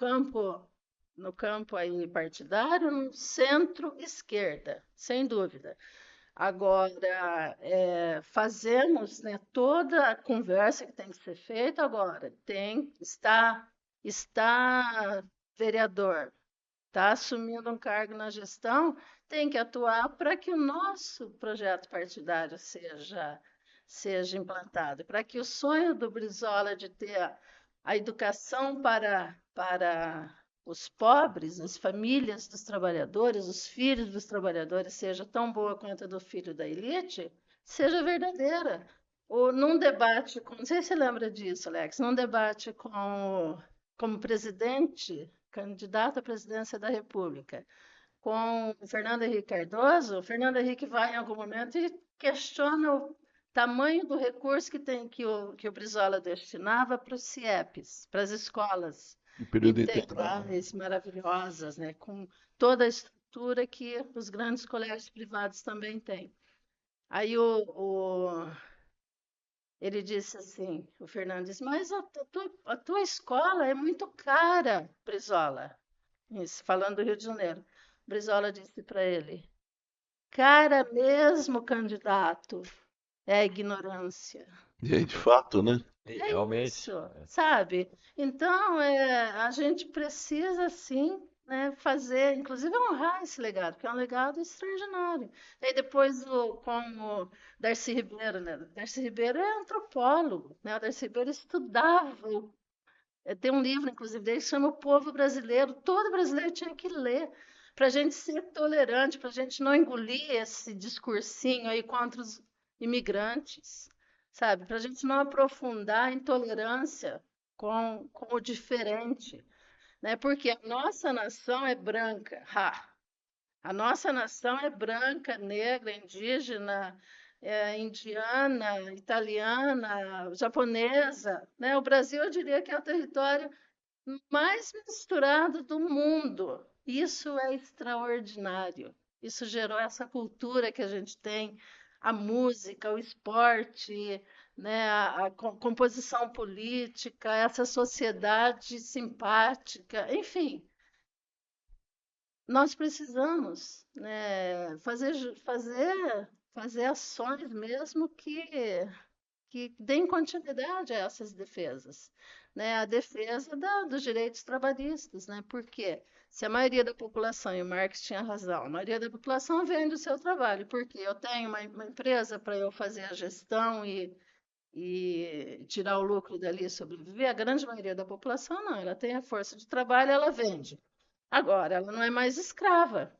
campo aí partidário, no centro-esquerda, sem dúvida. Agora, fazemos, né, toda a conversa que tem que ser feita agora. Está vereador, está assumindo um cargo na gestão, tem que atuar para que o nosso projeto partidário seja implantado, para que o sonho do Brizola de ter a educação para os pobres, as famílias dos trabalhadores, os filhos dos trabalhadores, seja tão boa quanto a do filho da elite, seja verdadeira. Num debate, não sei se você lembra disso, Alex, num debate como presidente, candidato à presidência da República, com o Fernando Henrique Cardoso, o Fernando Henrique vai em algum momento e questiona o tamanho do recurso que o Brizola destinava para os CIEPs, para as escolas No período integral. integrais, maravilhosas, né, com toda a estrutura que os grandes colégios privados também têm. Aí ele disse assim, o Fernando disse, mas a tua escola é muito cara, Brizola. Isso, falando do Rio de Janeiro. Brizola disse para ele, cara mesmo, candidato, é a ignorância. E aí, de fato, né? E É realmente, isso, sabe? Então, a gente precisa, sim, né, fazer, inclusive honrar esse legado, porque é um legado extraordinário. E aí depois, como Darcy Ribeiro, né? Darcy Ribeiro é antropólogo, né? O Darcy Ribeiro estudava, tem um livro, inclusive, dele que chama O Povo Brasileiro. Todo brasileiro tinha que ler, para a gente ser tolerante, para a gente não engolir esse discursinho aí contra os imigrantes, sabe? Para a gente não aprofundar a intolerância com o diferente, né? Porque a nossa nação é branca, a nossa nação é branca, negra, indígena, indiana, italiana, japonesa, né? O Brasil, eu diria que é o território mais misturado do mundo. Isso é extraordinário. Isso gerou essa cultura que a gente tem, a música, o esporte, né, a composição política, essa sociedade simpática, enfim, nós precisamos, né, fazer ações mesmo que deem continuidade a essas defesas, né? A defesa dos direitos trabalhistas, né? Porque se a maioria da população, e o Marx tinha razão, a maioria da população vende o seu trabalho, porque eu tenho uma empresa para eu fazer a gestão e tirar o lucro dali e sobreviver, a grande maioria da população não, ela tem a força de trabalho, ela vende. Agora, ela não é mais escrava,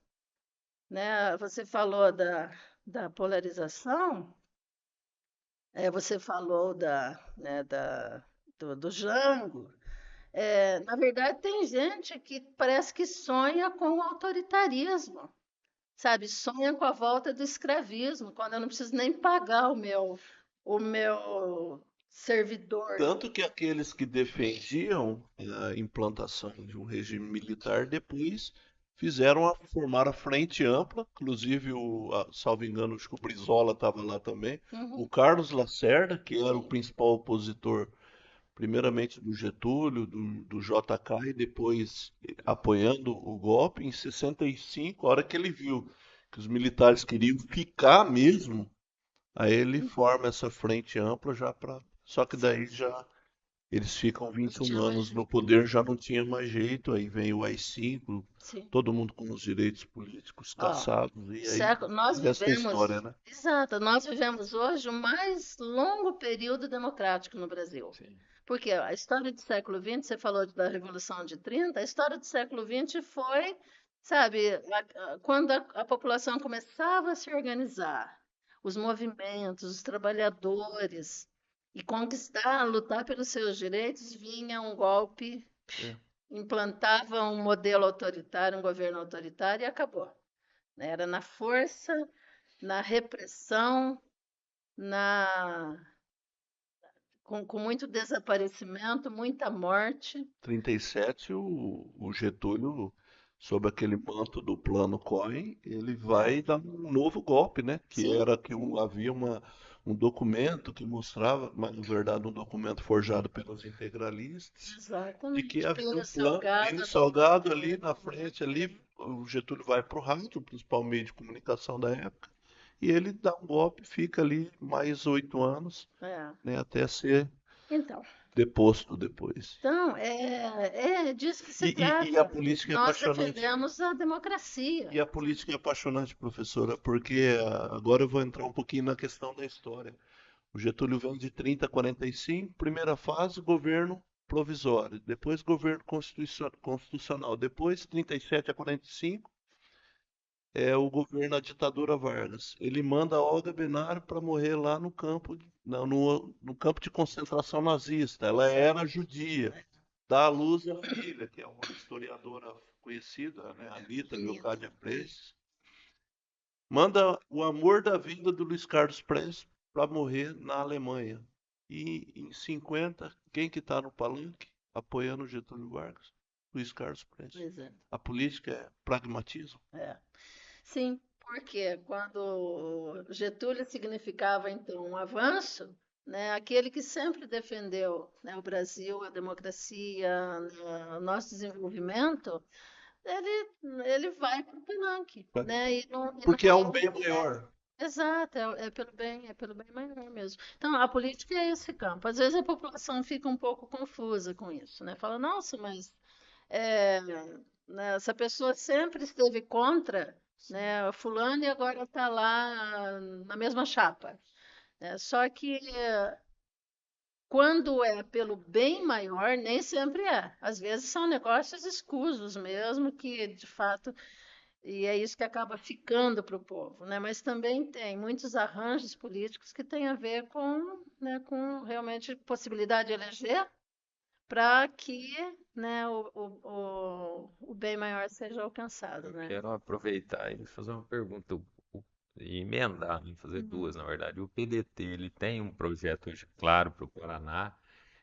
né? Você falou da polarização, você falou né, do Jango. Na verdade, tem gente que parece que sonha com o autoritarismo, sabe? Sonha com a volta do escravismo, quando eu não preciso nem pagar o meu servidor. Tanto que aqueles que defendiam a implantação de um regime militar depois formaram a Frente Ampla, inclusive salvo engano, acho que o Brizola estava lá também, o Uhum, Carlos Lacerda, que era o sim. principal opositor, primeiramente do Getúlio, do JK, e depois apoiando o golpe. Em 65, a hora que ele viu que os militares queriam ficar mesmo, aí ele forma essa frente ampla já para. Só que daí já eles ficam Não 21 tinha mais anos no jeito. poder, já não tinha mais jeito, aí vem o AI-5, Sim. todo mundo com os direitos políticos Ó, cassados, e aí nós o resto é vivemos, história, né? exato, nós vivemos hoje o mais longo período democrático no Brasil. Sim. Porque a história do século XX, você falou da Revolução de 30, a história do século XX foi, sabe, quando a população começava a se organizar, os movimentos, os trabalhadores, e conquistar, lutar pelos seus direitos, vinha um golpe, É. implantava um modelo autoritário, um governo autoritário e acabou, né? Era na força, na repressão, na com muito desaparecimento, muita morte. 37, o Getúlio, sob aquele manto do plano Cohen, ele É, vai dar um novo golpe, né? Que sim, era que havia um documento que mostrava, mas na verdade um documento forjado pelos integralistas, de que exatamente. havia Plínio um plano, Salgado Plínio Salgado ali adotou. na frente, ali, o Getúlio vai para o rádio, o principal meio de comunicação da época, e ele dá um golpe, fica ali mais 8 anos, É. né, até ser Então, deposto depois. então é disso que se E a trata. política é Nós apaixonante. defendemos a democracia. E a política é apaixonante, professora, porque agora eu vou entrar um pouquinho na questão da história. O Getúlio vem de 30 a 45, primeira fase, governo provisório, depois governo constitucional, depois 37 a 45 é o governo da ditadura Vargas. Ele manda a Olga Benário para morrer lá no campo, no campo de concentração nazista. Ela era judia. Dá à luz a filha, que é uma historiadora conhecida, né? Anita Bonito. Leocádia Prestes. Manda o amor da vida do Luiz Carlos Prestes para morrer na Alemanha. E em 50, quem que está no palanque apoiando o Getúlio Vargas? Luiz Carlos Prestes. Pois é. A política é pragmatismo. É. Sim, porque quando Getúlio significava então um avanço, né, aquele que sempre defendeu, né, o Brasil, a democracia, né, o nosso desenvolvimento, ele vai para o palanque, né, e não Porque é um bem é, maior. exato, é pelo bem maior mesmo. Então, a política é esse campo. Às vezes a população fica um pouco confusa com isso, né? Fala, nossa, mas é, né, essa pessoa sempre esteve contra, né, fulano e agora está lá na mesma chapa, né? Só que quando é pelo bem maior, nem sempre é. Às vezes são negócios escusos mesmo, que de fato, e é isso que acaba ficando para o povo, né? Mas também tem muitos arranjos políticos que têm a ver com, né, com realmente possibilidade de eleger, para que, né, o bem maior seja alcançado, Eu né? quero aproveitar e fazer uma pergunta e emendar, né, fazer Uhum. duas, na verdade. O PDT, ele tem um projeto hoje claro para o Paraná,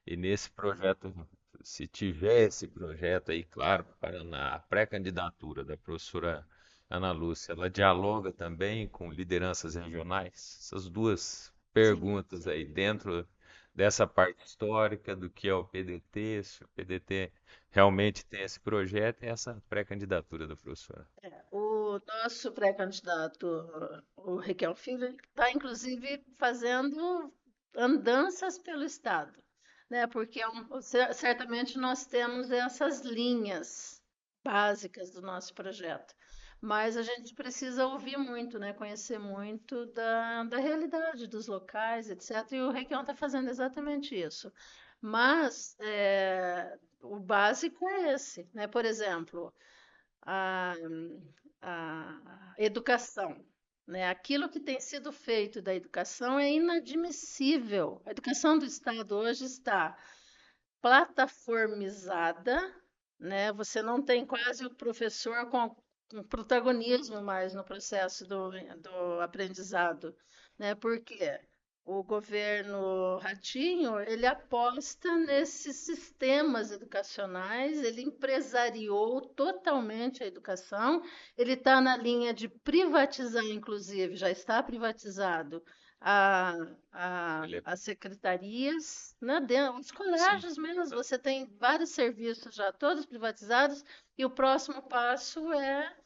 e nesse projeto, se tiver esse projeto aí, claro, para o Paraná, a pré-candidatura da professora Ana Lúcia, ela dialoga também com lideranças regionais? Essas duas Sim, perguntas sim. aí, dentro dessa parte histórica do que é o PDT, se o PDT realmente tem esse projeto e essa pré-candidatura da professora. O nosso pré-candidato, o Requião Filho, está inclusive fazendo andanças pelo estado, né? Porque certamente nós temos essas linhas básicas do nosso projeto, mas a gente precisa ouvir muito, né? Conhecer muito da realidade dos locais, etc. E o Requião está fazendo exatamente isso. Mas o básico é esse, né? Por exemplo, a, a educação, né? Aquilo que tem sido feito da educação é inadmissível. A educação do Estado hoje está plataformizada, né? Você não tem quase o professor com protagonismo mais no processo do aprendizado, né? Porque o governo Ratinho, ele aposta nesses sistemas educacionais, ele empresariou totalmente a educação, ele está na linha de privatizar, inclusive, já está privatizado a, Ele é, as secretarias, né? Os sim, colégios mesmo, exato. você tem vários serviços já todos privatizados, e o próximo passo é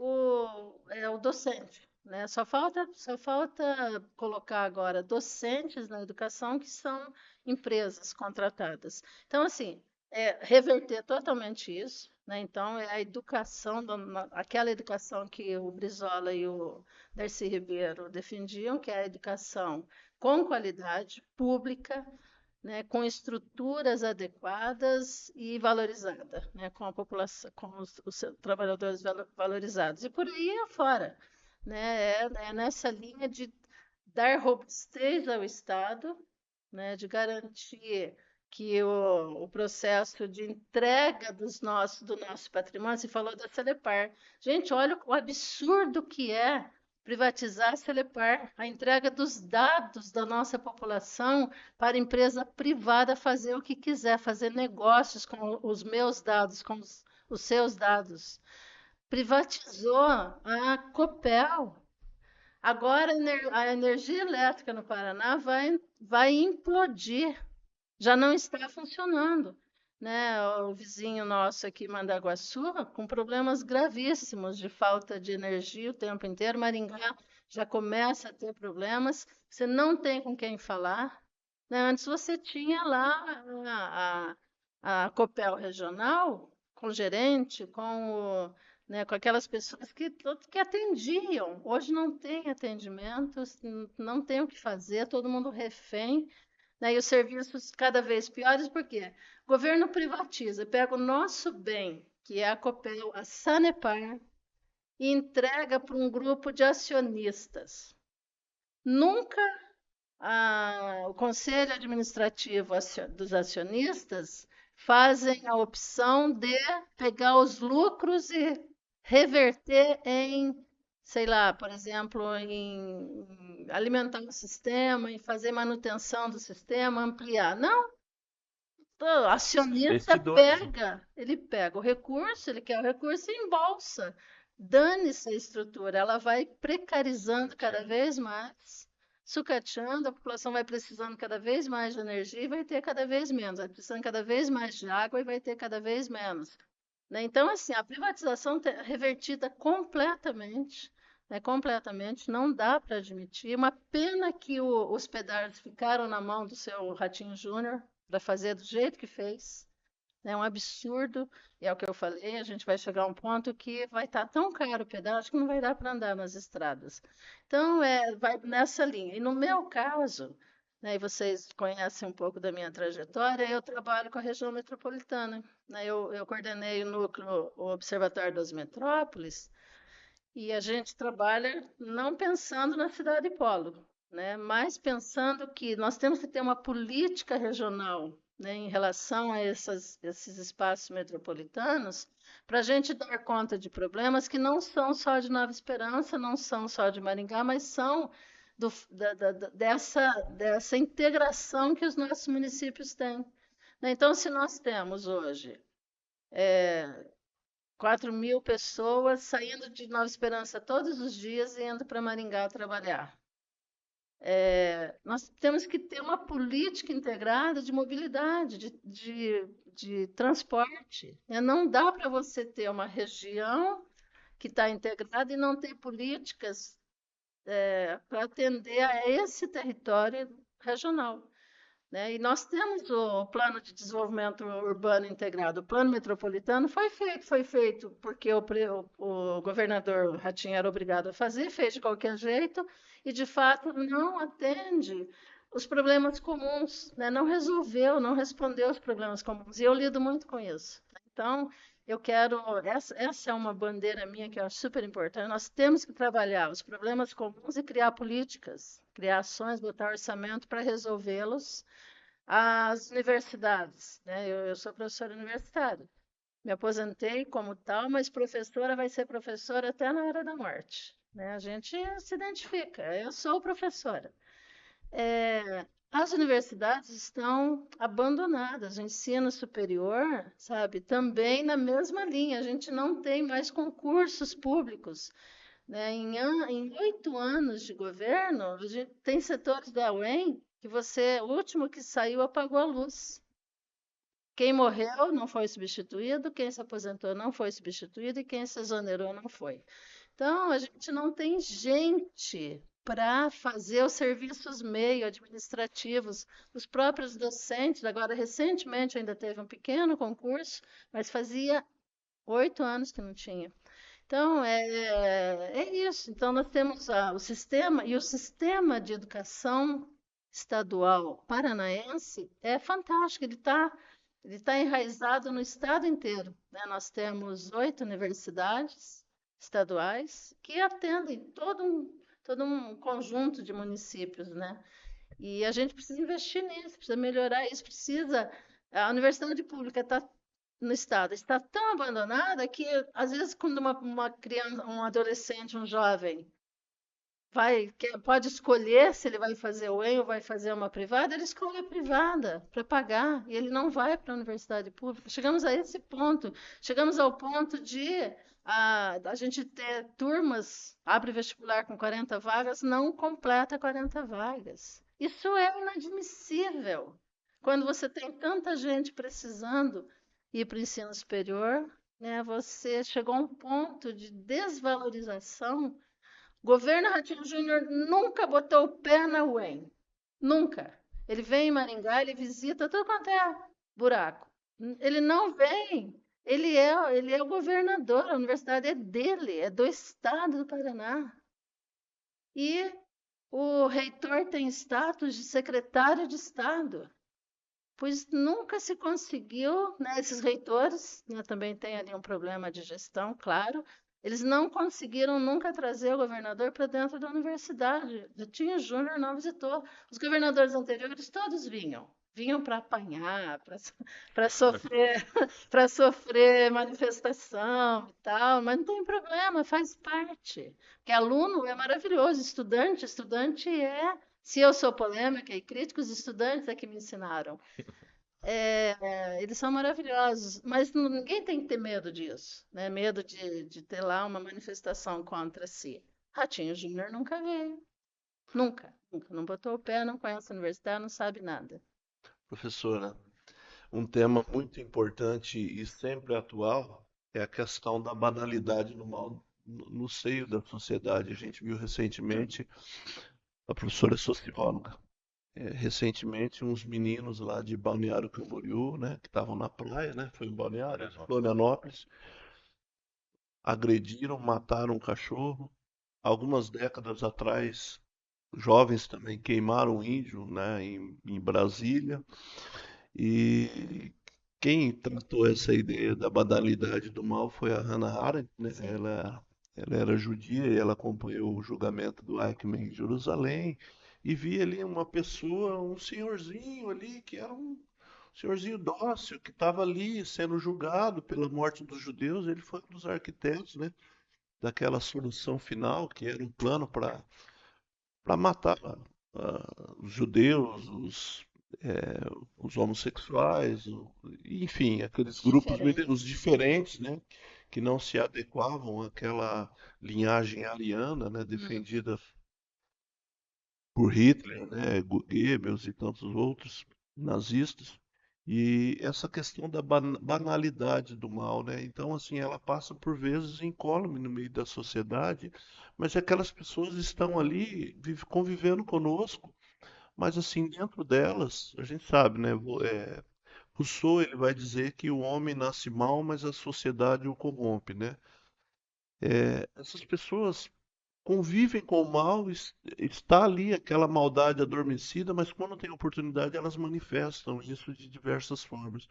o docente, né? Só falta colocar agora docentes na educação que são empresas contratadas. Então, assim, reverter totalmente isso, né? Então, é a educação, aquela educação que o Brizola e o Darcy Ribeiro defendiam, que é a educação com qualidade pública, né, com estruturas adequadas e valorizada, né, com a população, com os trabalhadores valorizados. E por aí afora, né, é nessa linha de dar robustez ao Estado, né, de garantir que o processo de entrega do nosso patrimônio, você falou da Celepar. Gente, olha o absurdo que é privatizar a Celepar, a entrega dos dados da nossa população para a empresa privada fazer o que quiser, fazer negócios com os meus dados, com os seus dados. Privatizou a Copel. Agora a energia elétrica no Paraná vai implodir, já não está funcionando, né? O vizinho nosso aqui, Mandaguaçu, com problemas gravíssimos de falta de energia o tempo inteiro. Maringá já começa a ter problemas. Você não tem com quem falar, né? Antes você tinha lá a Copel regional, com o gerente, né, com aquelas pessoas que atendiam. Hoje não tem atendimento, não tem o que fazer, todo mundo refém, né? E os serviços cada vez piores, por quê? O governo privatiza, pega o nosso bem, que é a Copel, a Sanepar, e entrega para um grupo de acionistas. Nunca o conselho administrativo dos acionistas fazem a opção de pegar os lucros e reverter em, sei lá, por exemplo, em alimentar o sistema, em fazer manutenção do sistema, ampliar. Não, o acionista Investidores, né? ele pega o recurso, ele quer o recurso e embolsa. Dane-se a estrutura, ela vai precarizando cada Sucateando. vez mais, sucateando, a população vai precisando cada vez mais de energia e vai ter cada vez menos, vai precisando cada vez mais de água e vai ter cada vez menos, né? Então, assim, a privatização revertida completamente, né, completamente, não dá para admitir. Uma pena que os pedágios ficaram na mão do seu Ratinho Júnior para fazer do jeito que fez. É um absurdo, e é o que eu falei, a gente vai chegar a um ponto que vai estar tão caro o pedágio que não vai dar para andar nas estradas. Então, vai nessa linha. E no meu caso, né, e vocês conhecem um pouco da minha trajetória, eu trabalho com a região metropolitana, né? Eu coordenei o núcleo, o Observatório das Metrópoles, e a gente trabalha não pensando na cidade polo, né? Mas pensando que nós temos que ter uma política regional né, em relação a esses espaços metropolitanos, para a gente dar conta de problemas que não são só de Nova Esperança, não são só de Maringá, mas são dessa integração que os nossos municípios têm. Né? Então, se nós temos hoje 4.000 pessoas saindo de Nova Esperança todos os dias e indo para Maringá trabalhar. Nós temos que ter uma política integrada de mobilidade, de transporte. Né? Não dá para você ter uma região que está integrada e não ter políticas para atender a esse território regional. Né? E nós temos o Plano de Desenvolvimento Urbano Integrado. O Plano Metropolitano foi feito porque o governador Ratinho era obrigado a fazer, fez de qualquer jeito, e de fato não atende os problemas comuns, né? Não resolveu, não respondeu os problemas comuns. E eu lido muito com isso. Então, eu quero. Essa é uma bandeira minha que eu acho super importante. Nós temos que trabalhar os problemas comuns e criar políticas, criar ações, botar orçamento para resolvê-los. As universidades, né? Eu sou professora universitária. Me aposentei como tal, mas professora vai ser professora até na hora da morte. Né? A gente se identifica. Eu sou professora. As universidades estão abandonadas, o ensino superior, sabe, também na mesma linha. A gente não tem mais concursos públicos. Né? Em 8 anos de governo, a gente tem setores da UEM que o último que saiu apagou a luz. Quem morreu não foi substituído, quem se aposentou não foi substituído e quem se exonerou não foi. Então, a gente não tem gente para fazer os serviços meio administrativos, os próprios docentes. Agora, recentemente ainda teve um pequeno concurso, mas fazia 8 anos que não tinha. Então, é isso. Então, nós temos o sistema, e o sistema de educação estadual paranaense é fantástico. Ele tá enraizado no estado inteiro. Né? Nós temos 8 universidades estaduais que atendem todo um conjunto de municípios, né? E a gente precisa investir nisso, precisa melhorar isso, precisa. A universidade pública está no estado está tão abandonada que, às vezes, quando uma criança, um adolescente, um jovem pode escolher se ele vai fazer o EM ou vai fazer uma privada, ele escolhe a privada para pagar e ele não vai para a universidade pública. Chegamos a esse ponto. Chegamos ao ponto de a gente ter turmas, abre vestibular com 40 vagas, não completa 40 vagas. Isso é inadmissível. Quando você tem tanta gente precisando ir para o ensino superior, né, você chegou a um ponto de desvalorização. O governo Ratinho Júnior nunca botou o pé na UEM. Nunca. Ele vem em Maringá, ele visita tudo quanto é buraco. Ele não vem. Ele é o governador, a universidade é dele, é do estado do Paraná. E o reitor tem status de secretário de Estado. Pois nunca se conseguiu, né, esses reitores, né, também tem ali um problema de gestão, claro, eles não conseguiram nunca trazer o governador para dentro da universidade. Tinha Júnior não visitou. Os governadores anteriores todos vinham para apanhar, para sofrer, para sofrer manifestação e tal, mas não tem problema, faz parte. Porque aluno é maravilhoso, estudante é. Se eu sou polêmica e crítica, os estudantes é que me ensinaram. Eles são maravilhosos, mas ninguém tem que ter medo disso, né? Medo de ter lá uma manifestação contra si. Ratinho Júnior nunca veio. Nunca, nunca. Não botou o pé, não conhece a universidade, não sabe nada. Professora, um tema muito importante e sempre atual é a questão da banalidade no mal, no seio da sociedade. A gente viu recentemente, a professora é socióloga, recentemente uns meninos lá de Balneário Camboriú, né, que estavam na praia, né, foi em Balneário, Florianópolis, agrediram, mataram um cachorro. Algumas décadas atrás, jovens também queimaram um índio, né, em Brasília. E quem tratou essa ideia da banalidade do mal foi a Hannah Arendt, né? Ela era judia e ela acompanhou o julgamento do Eichmann em Jerusalém e via ali uma pessoa, um senhorzinho ali, que era um senhorzinho dócil que estava ali sendo julgado pela morte dos judeus, ele foi um dos arquitetos, né, daquela solução final, que era um plano para matar os judeus, os homossexuais, enfim, aqueles grupos, os Diferentes. diferentes, né, que não se adequavam àquela linhagem ariana, né, Hum. defendida por Hitler, né, Goebbels e tantos outros nazistas. E essa questão da banalidade do mal, né? Então, assim, ela passa por vezes incólume no meio da sociedade, mas aquelas pessoas estão ali convivendo conosco, mas assim, dentro delas, a gente sabe, né? Rousseau, ele vai dizer que o homem nasce mal, mas a sociedade o corrompe, né? Essas pessoas convivem com o mal, está ali aquela maldade adormecida, mas quando tem oportunidade elas manifestam isso de diversas formas.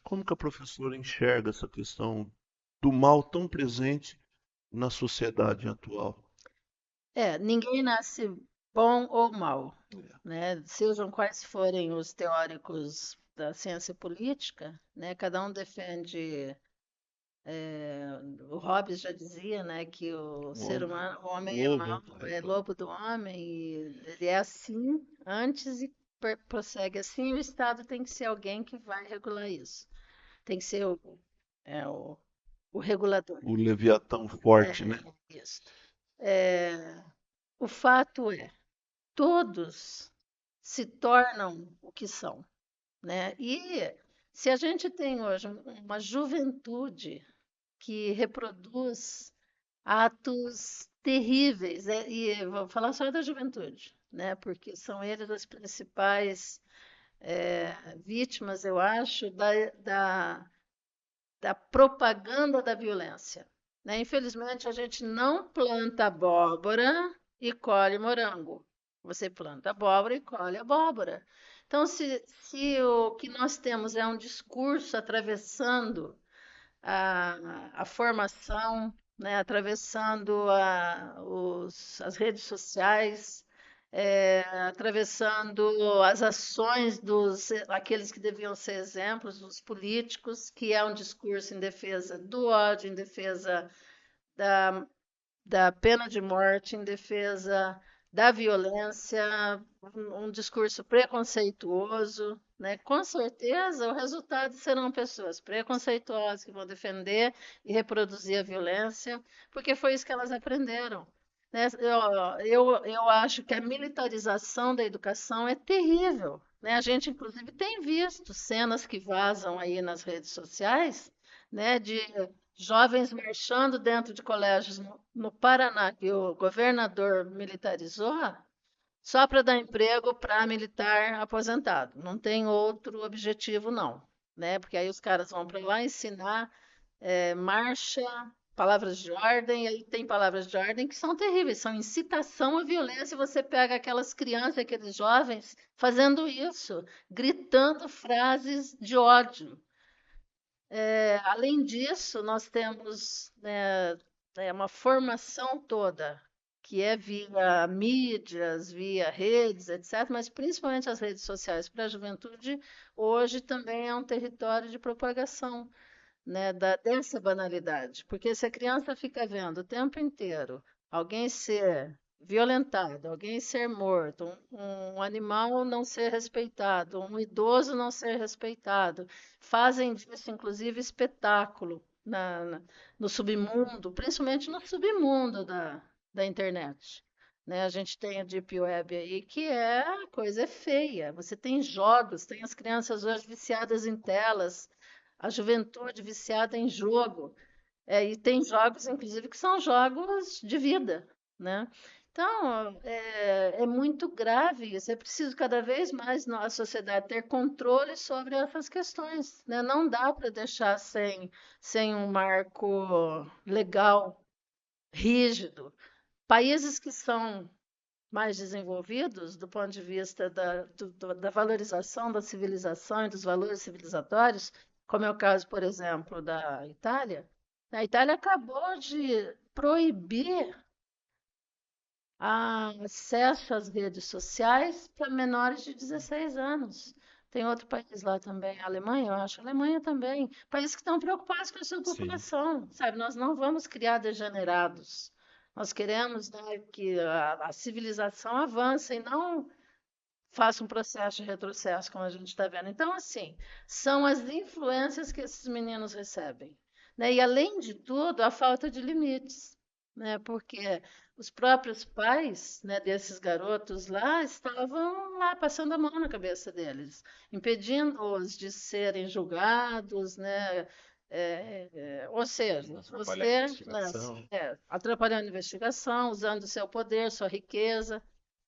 Como que a professora enxerga essa questão do mal tão presente na sociedade atual? Ninguém nasce bom ou mal, né? Sejam quais forem os teóricos da ciência política, né? Cada um defende. O Hobbes já dizia, né, que o O ser homem, humano, o homem é lobo, mau, é lobo do homem, e ele é assim antes e prossegue assim. E o Estado tem que ser alguém que vai regular isso. Tem que ser é, o, o regulador. o Leviatão É, forte, né? isso. É, o fato é, todos se tornam o que são, né? E se a gente tem hoje uma juventude que reproduz atos terríveis, e vou falar só da juventude, né? Porque são eles as principais vítimas, eu acho, da propaganda da violência, né? Infelizmente, a gente não planta abóbora e colhe morango. Você planta abóbora e colhe abóbora. Então, se o que nós temos é um discurso atravessando a formação, né, atravessando as redes sociais, atravessando as ações dos aqueles que deviam ser exemplos, dos políticos, que é um discurso em defesa do ódio, em defesa da, da pena de morte, em defesa da violência, um discurso preconceituoso, né? Com certeza, o resultado serão pessoas preconceituosas que vão defender e reproduzir a violência, porque foi isso que elas aprenderam. Né? Eu acho que a militarização da educação é terrível. Né? A gente, inclusive, tem visto cenas que vazam aí nas redes sociais, né, de jovens marchando dentro de colégios no Paraná, que o governador militarizou, só para dar emprego para militar aposentado. Não tem outro objetivo, não. Né? Porque aí os caras vão para lá ensinar marcha, palavras de ordem, e aí tem palavras de ordem que são terríveis, são incitação à violência. E você pega aquelas crianças, aqueles jovens fazendo isso, gritando frases de ódio. Além disso, nós temos, né, uma formação toda, que é via mídias, via redes, etc., mas principalmente as redes sociais para a juventude, hoje também é um território de propagação, né, dessa banalidade. Porque se a criança fica vendo o tempo inteiro alguém ser violentado, alguém ser morto, um animal não ser respeitado, um idoso não ser respeitado, fazem disso, inclusive, espetáculo no submundo, principalmente no submundo da internet. Né? A gente tem a Deep Web aí, que a coisa é feia. Você tem jogos, tem as crianças hoje viciadas em telas, a juventude viciada em jogo. E tem jogos, inclusive, que são jogos de vida, né? Então, é muito grave isso. É preciso cada vez mais a sociedade ter controle sobre essas questões, né? Não dá para deixar sem um marco legal rígido. Países que são mais desenvolvidos do ponto de vista da valorização da civilização e dos valores civilizatórios, como é o caso, por exemplo, da Itália. A Itália acabou de proibir acesso às redes sociais para menores de 16 anos. Tem outro país lá também, a Alemanha, eu acho, a Alemanha também. Países que estão preocupados com a sua Sim. população, sabe? Nós não vamos criar degenerados. Nós queremos, né, que a civilização avance e não faça um processo de retrocesso, como a gente está vendo. Então, assim, são as influências que esses meninos recebem, né? E, além de tudo, a falta de limites, né? Porque os próprios pais, né, desses garotos lá estavam lá passando a mão na cabeça deles, impedindo-os de serem julgados, né? Ou seja, Atrapalhar a você, né, investigação. atrapalhando a investigação, usando o seu poder, sua riqueza,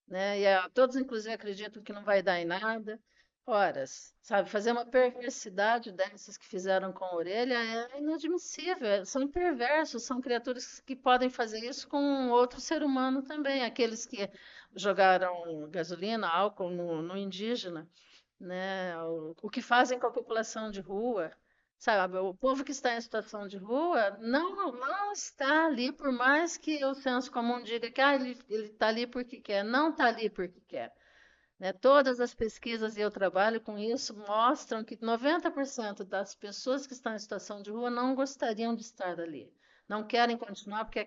né? Todos, inclusive, acreditam que não vai dar em nada. Ora, sabe, fazer uma perversidade dessas que fizeram com a orelha é inadmissível. São perversos, são criaturas que podem fazer isso com outro ser humano também. Aqueles que jogaram gasolina, álcool no indígena, né? O que fazem com a população de rua. Sabe, o povo que está em situação de rua não está ali, por mais que o senso comum diga que ele está ali porque quer, não está ali porque quer, né? Todas as pesquisas, e eu trabalho com isso, mostram que 90% das pessoas que estão em situação de rua não gostariam de estar ali. Não querem continuar porque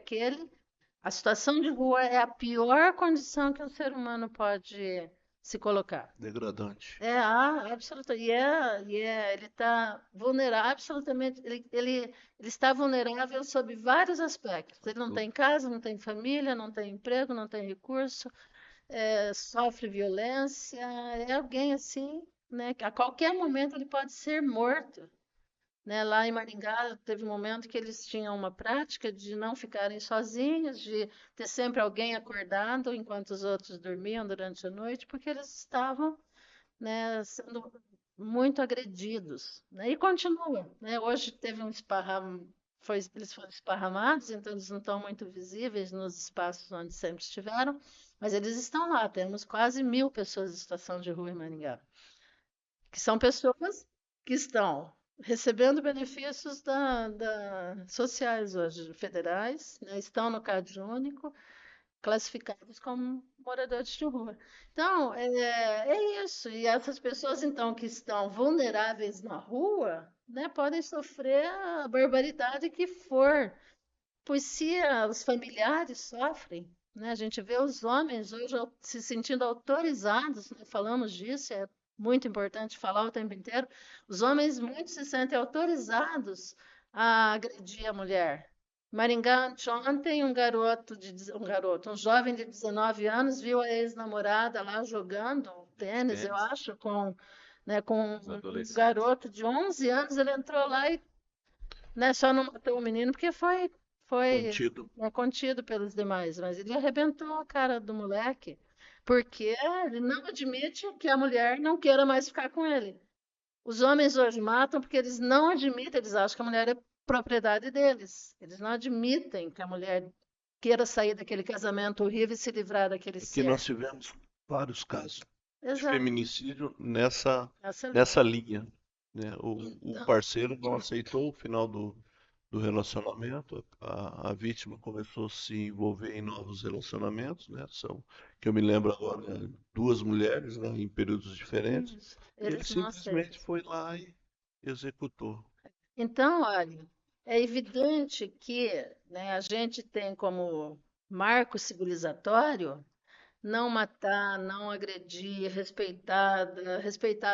a situação de rua é a pior condição que um ser humano pode se colocar. Degradante. Absolutamente. Ele está vulnerável, absolutamente. Ele está vulnerável sob vários aspectos. Ele não tem casa, não tem família, não tem emprego, não tem recurso, sofre violência. É alguém assim, né, que a qualquer momento ele pode ser morto. Né? Lá em Maringá teve um momento que eles tinham uma prática de não ficarem sozinhos, de ter sempre alguém acordado enquanto os outros dormiam durante a noite, porque eles estavam, né, sendo muito agredidos, né? E continua, né? Hoje teve um eles foram esparramados, então eles não estão muito visíveis nos espaços onde sempre estiveram, mas eles estão lá. Temos quase 1.000 pessoas em situação de rua em Maringá, que são pessoas que estão recebendo benefícios sociais hoje, federais, né? Estão no Cade Único, classificados como moradores de rua. Então, é isso. E essas pessoas, então, que estão vulneráveis na rua, né, podem sofrer a barbaridade que for. Pois se os familiares sofrem, né, a gente vê os homens hoje se sentindo autorizados, né, falamos disso, é muito importante falar o tempo inteiro. Os homens muito se sentem autorizados a agredir a mulher. Maringá, ontem, um jovem de 19 anos viu a ex-namorada lá jogando tênis, eu Tênis, acho, com os um adolescentes. garoto de 11 anos. Ele entrou lá e, né, só não matou o menino porque foi, Contido. né, contido pelos demais, mas ele arrebentou a cara do moleque, porque ele não admite que a mulher não queira mais ficar com ele. Os homens hoje matam porque eles não admitem, eles acham que a mulher é propriedade deles. Eles não admitem que a mulher queira sair daquele casamento horrível e se livrar daquele Aqui ser. nós tivemos vários casos de Exato. feminicídio nessa Essa... linha, né? O Então, parceiro não aceitou o final do relacionamento, a vítima começou a se envolver em novos relacionamentos, né? Que eu me lembro agora, né, duas mulheres, né, em períodos diferentes, isso. e ele Eles não simplesmente aceitam. foi lá e executou. Então, olha, é evidente que, né, a gente tem como marco civilizatório não matar, não agredir, respeitar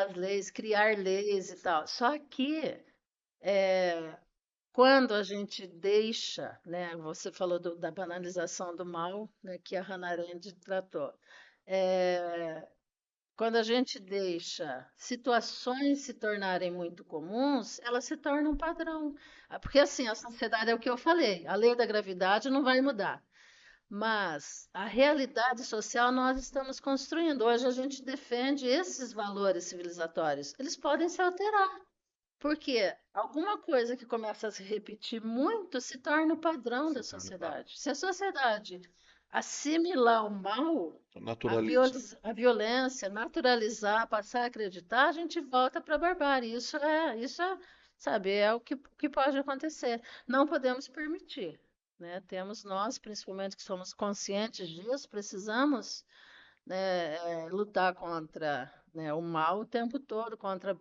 as leis, criar leis e tal. Só que quando a gente deixa, né, você falou da banalização do mal, né, que a Hannah Arendt tratou. É, Quando a gente deixa situações se tornarem muito comuns, elas se tornam um padrão. Porque assim, a sociedade é o que eu falei, a lei da gravidade não vai mudar. Mas a realidade social nós estamos construindo. Hoje a gente defende esses valores civilizatórios. Eles podem se alterar, porque alguma coisa que começa a se repetir muito se torna o padrão da Se torna padrão. sociedade. Se a sociedade assimilar o mal, Naturaliza. a violência, naturalizar, passar a acreditar, a gente volta para a barbárie. Sabe, é o que pode acontecer. Não podemos permitir, né? Temos nós, principalmente que somos conscientes disso, precisamos, né, lutar contra, né, o mal o tempo todo contra,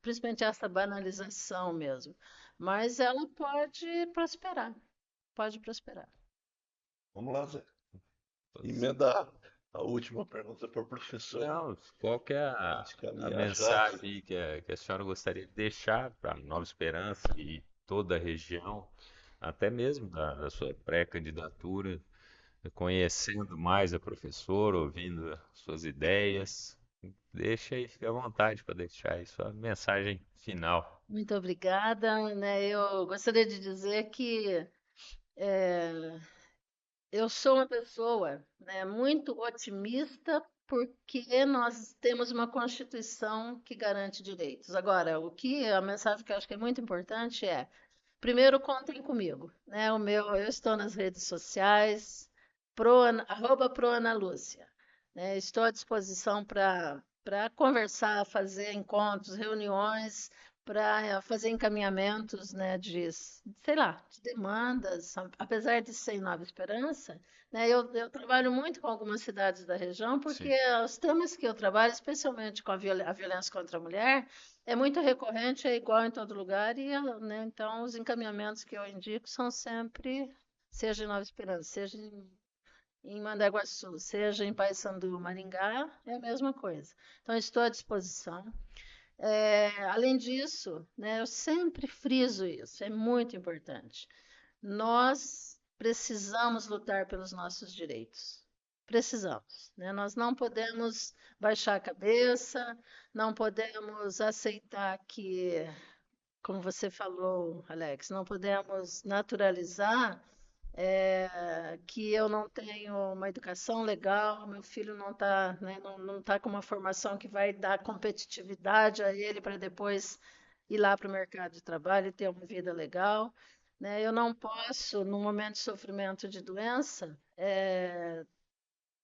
principalmente essa banalização mesmo. Mas ela pode prosperar, pode prosperar. Vamos lá, Zé. Todos- Emendar a última pergunta para o professor. Não, qual que é Vamos a caminhar já. mensagem que a senhora gostaria de deixar para Nova Esperança e toda a região, até mesmo da sua pré-candidatura, conhecendo mais a professora, ouvindo suas ideias? Deixa aí, fique à vontade para deixar aí sua mensagem final. Muito obrigada, né? Eu gostaria de dizer que eu sou uma pessoa, né, muito otimista porque nós temos uma Constituição que garante direitos. Agora, a mensagem que eu acho que é muito importante é, primeiro, contem comigo, né? Eu estou nas redes sociais, @proanalúcia, né? Estou à disposição para conversar, fazer encontros, reuniões, para fazer encaminhamentos, né, sei lá, de demandas. Apesar de ser em Nova Esperança, né, eu trabalho muito com algumas cidades da região, porque Sim. os temas que eu trabalho, especialmente com a violência contra a mulher, é muito recorrente, é igual em todo lugar, né, então os encaminhamentos que eu indico são sempre, seja em Nova Esperança, seja em Mandaguaçu, seja em Paysandu, Maringá, é a mesma coisa. Então, estou à disposição. Além disso, né, eu sempre friso isso, é muito importante. Nós precisamos lutar pelos nossos direitos. Precisamos, né? Nós não podemos baixar a cabeça, não podemos aceitar que, como você falou, Alex, não podemos naturalizar que eu não tenho uma educação legal, meu filho não está, né, não tá com uma formação que vai dar competitividade a ele para depois ir lá para o mercado de trabalho e ter uma vida legal, né? Eu não posso, no momento de sofrimento de doença,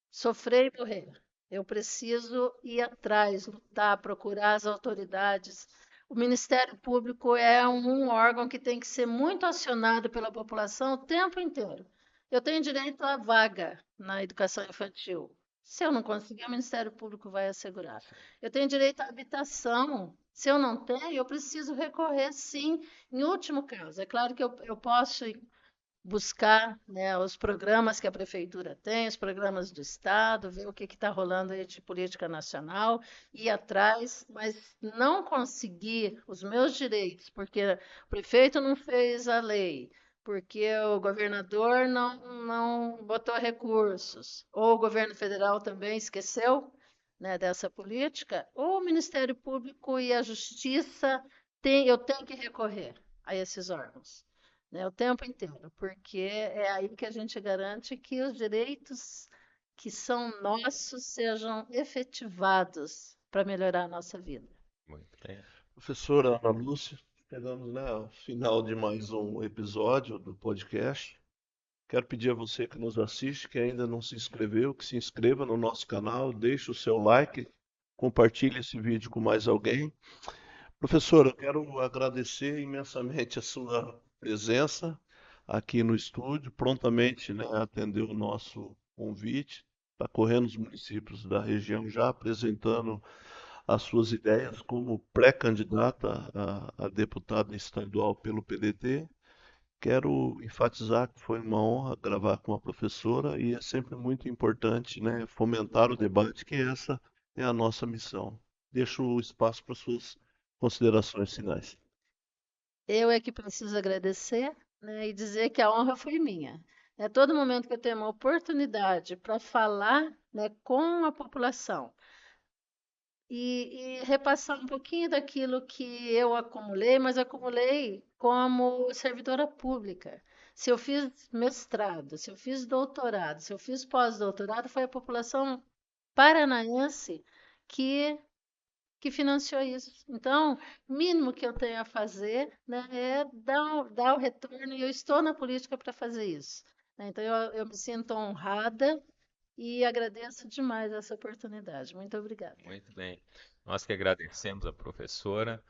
sofrer e morrer. Eu preciso ir atrás, lutar, procurar as autoridades. O Ministério Público é um órgão que tem que ser muito acionado pela população o tempo inteiro. Eu tenho direito à vaga na educação infantil. Se eu não conseguir, o Ministério Público vai assegurar. Eu tenho direito à habitação. Se eu não tenho, eu preciso recorrer, sim, em último caso. É claro que eu posso buscar, né, os programas que a prefeitura tem, os programas do estado, ver o que está rolando aí de política nacional, ir atrás, mas não conseguir os meus direitos, porque o prefeito não fez a lei, porque o governador não botou recursos, ou o governo federal também esqueceu, né, dessa política, ou o Ministério Público e a Justiça eu tenho que recorrer a esses órgãos, né, o tempo inteiro, porque é aí que a gente garante que os direitos que são nossos sejam efetivados para melhorar a nossa vida. Muito bem. Professora Ana Lúcia, chegamos, né, ao final de mais um episódio do podcast. Quero pedir a você que nos assiste, que ainda não se inscreveu, que se inscreva no nosso canal, deixe o seu like, compartilhe esse vídeo com mais alguém. Professora, eu quero agradecer imensamente a sua presença aqui no estúdio, prontamente, né, atendeu o nosso convite, está correndo os municípios da região já apresentando as suas ideias como pré-candidata a deputada estadual pelo PDT. Quero enfatizar que foi uma honra gravar com a professora e é sempre muito importante, né, fomentar o debate, que essa é a nossa missão. Deixo o espaço para suas considerações finais. Eu é que preciso agradecer, né, e dizer que a honra foi minha. É todo momento que eu tenho uma oportunidade para falar, né, com a população e repassar um pouquinho daquilo que eu acumulei, mas acumulei como servidora pública. Se eu fiz mestrado, se eu fiz doutorado, se eu fiz pós-doutorado, foi a população paranaense que, que financiou isso. Então, o mínimo que eu tenho a fazer, né, é dar o retorno, e eu estou na política para fazer isso, né? Então, eu me sinto honrada e agradeço demais essa oportunidade. Muito obrigada. Muito bem. Nós que agradecemos a professora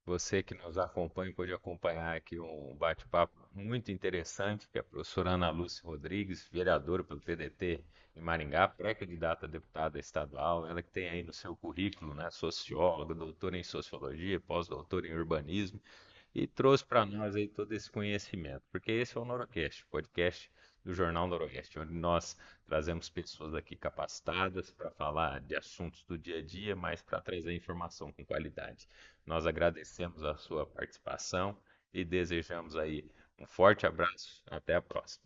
Você que nos acompanha pode acompanhar aqui um bate-papo muito interessante, que é a professora Ana Lúcia Rodrigues, vereadora pelo PDT em Maringá, pré-candidata a deputada estadual, ela que tem aí no seu currículo, né, socióloga, doutora em sociologia, pós-doutora em urbanismo, e trouxe para nós aí todo esse conhecimento, porque esse é o Norocast, podcast do Jornal Noroeste, onde nós trazemos pessoas aqui capacitadas para falar de assuntos do dia a dia, mas para trazer informação com qualidade. Nós agradecemos a sua participação e desejamos aí um forte abraço. Até a próxima.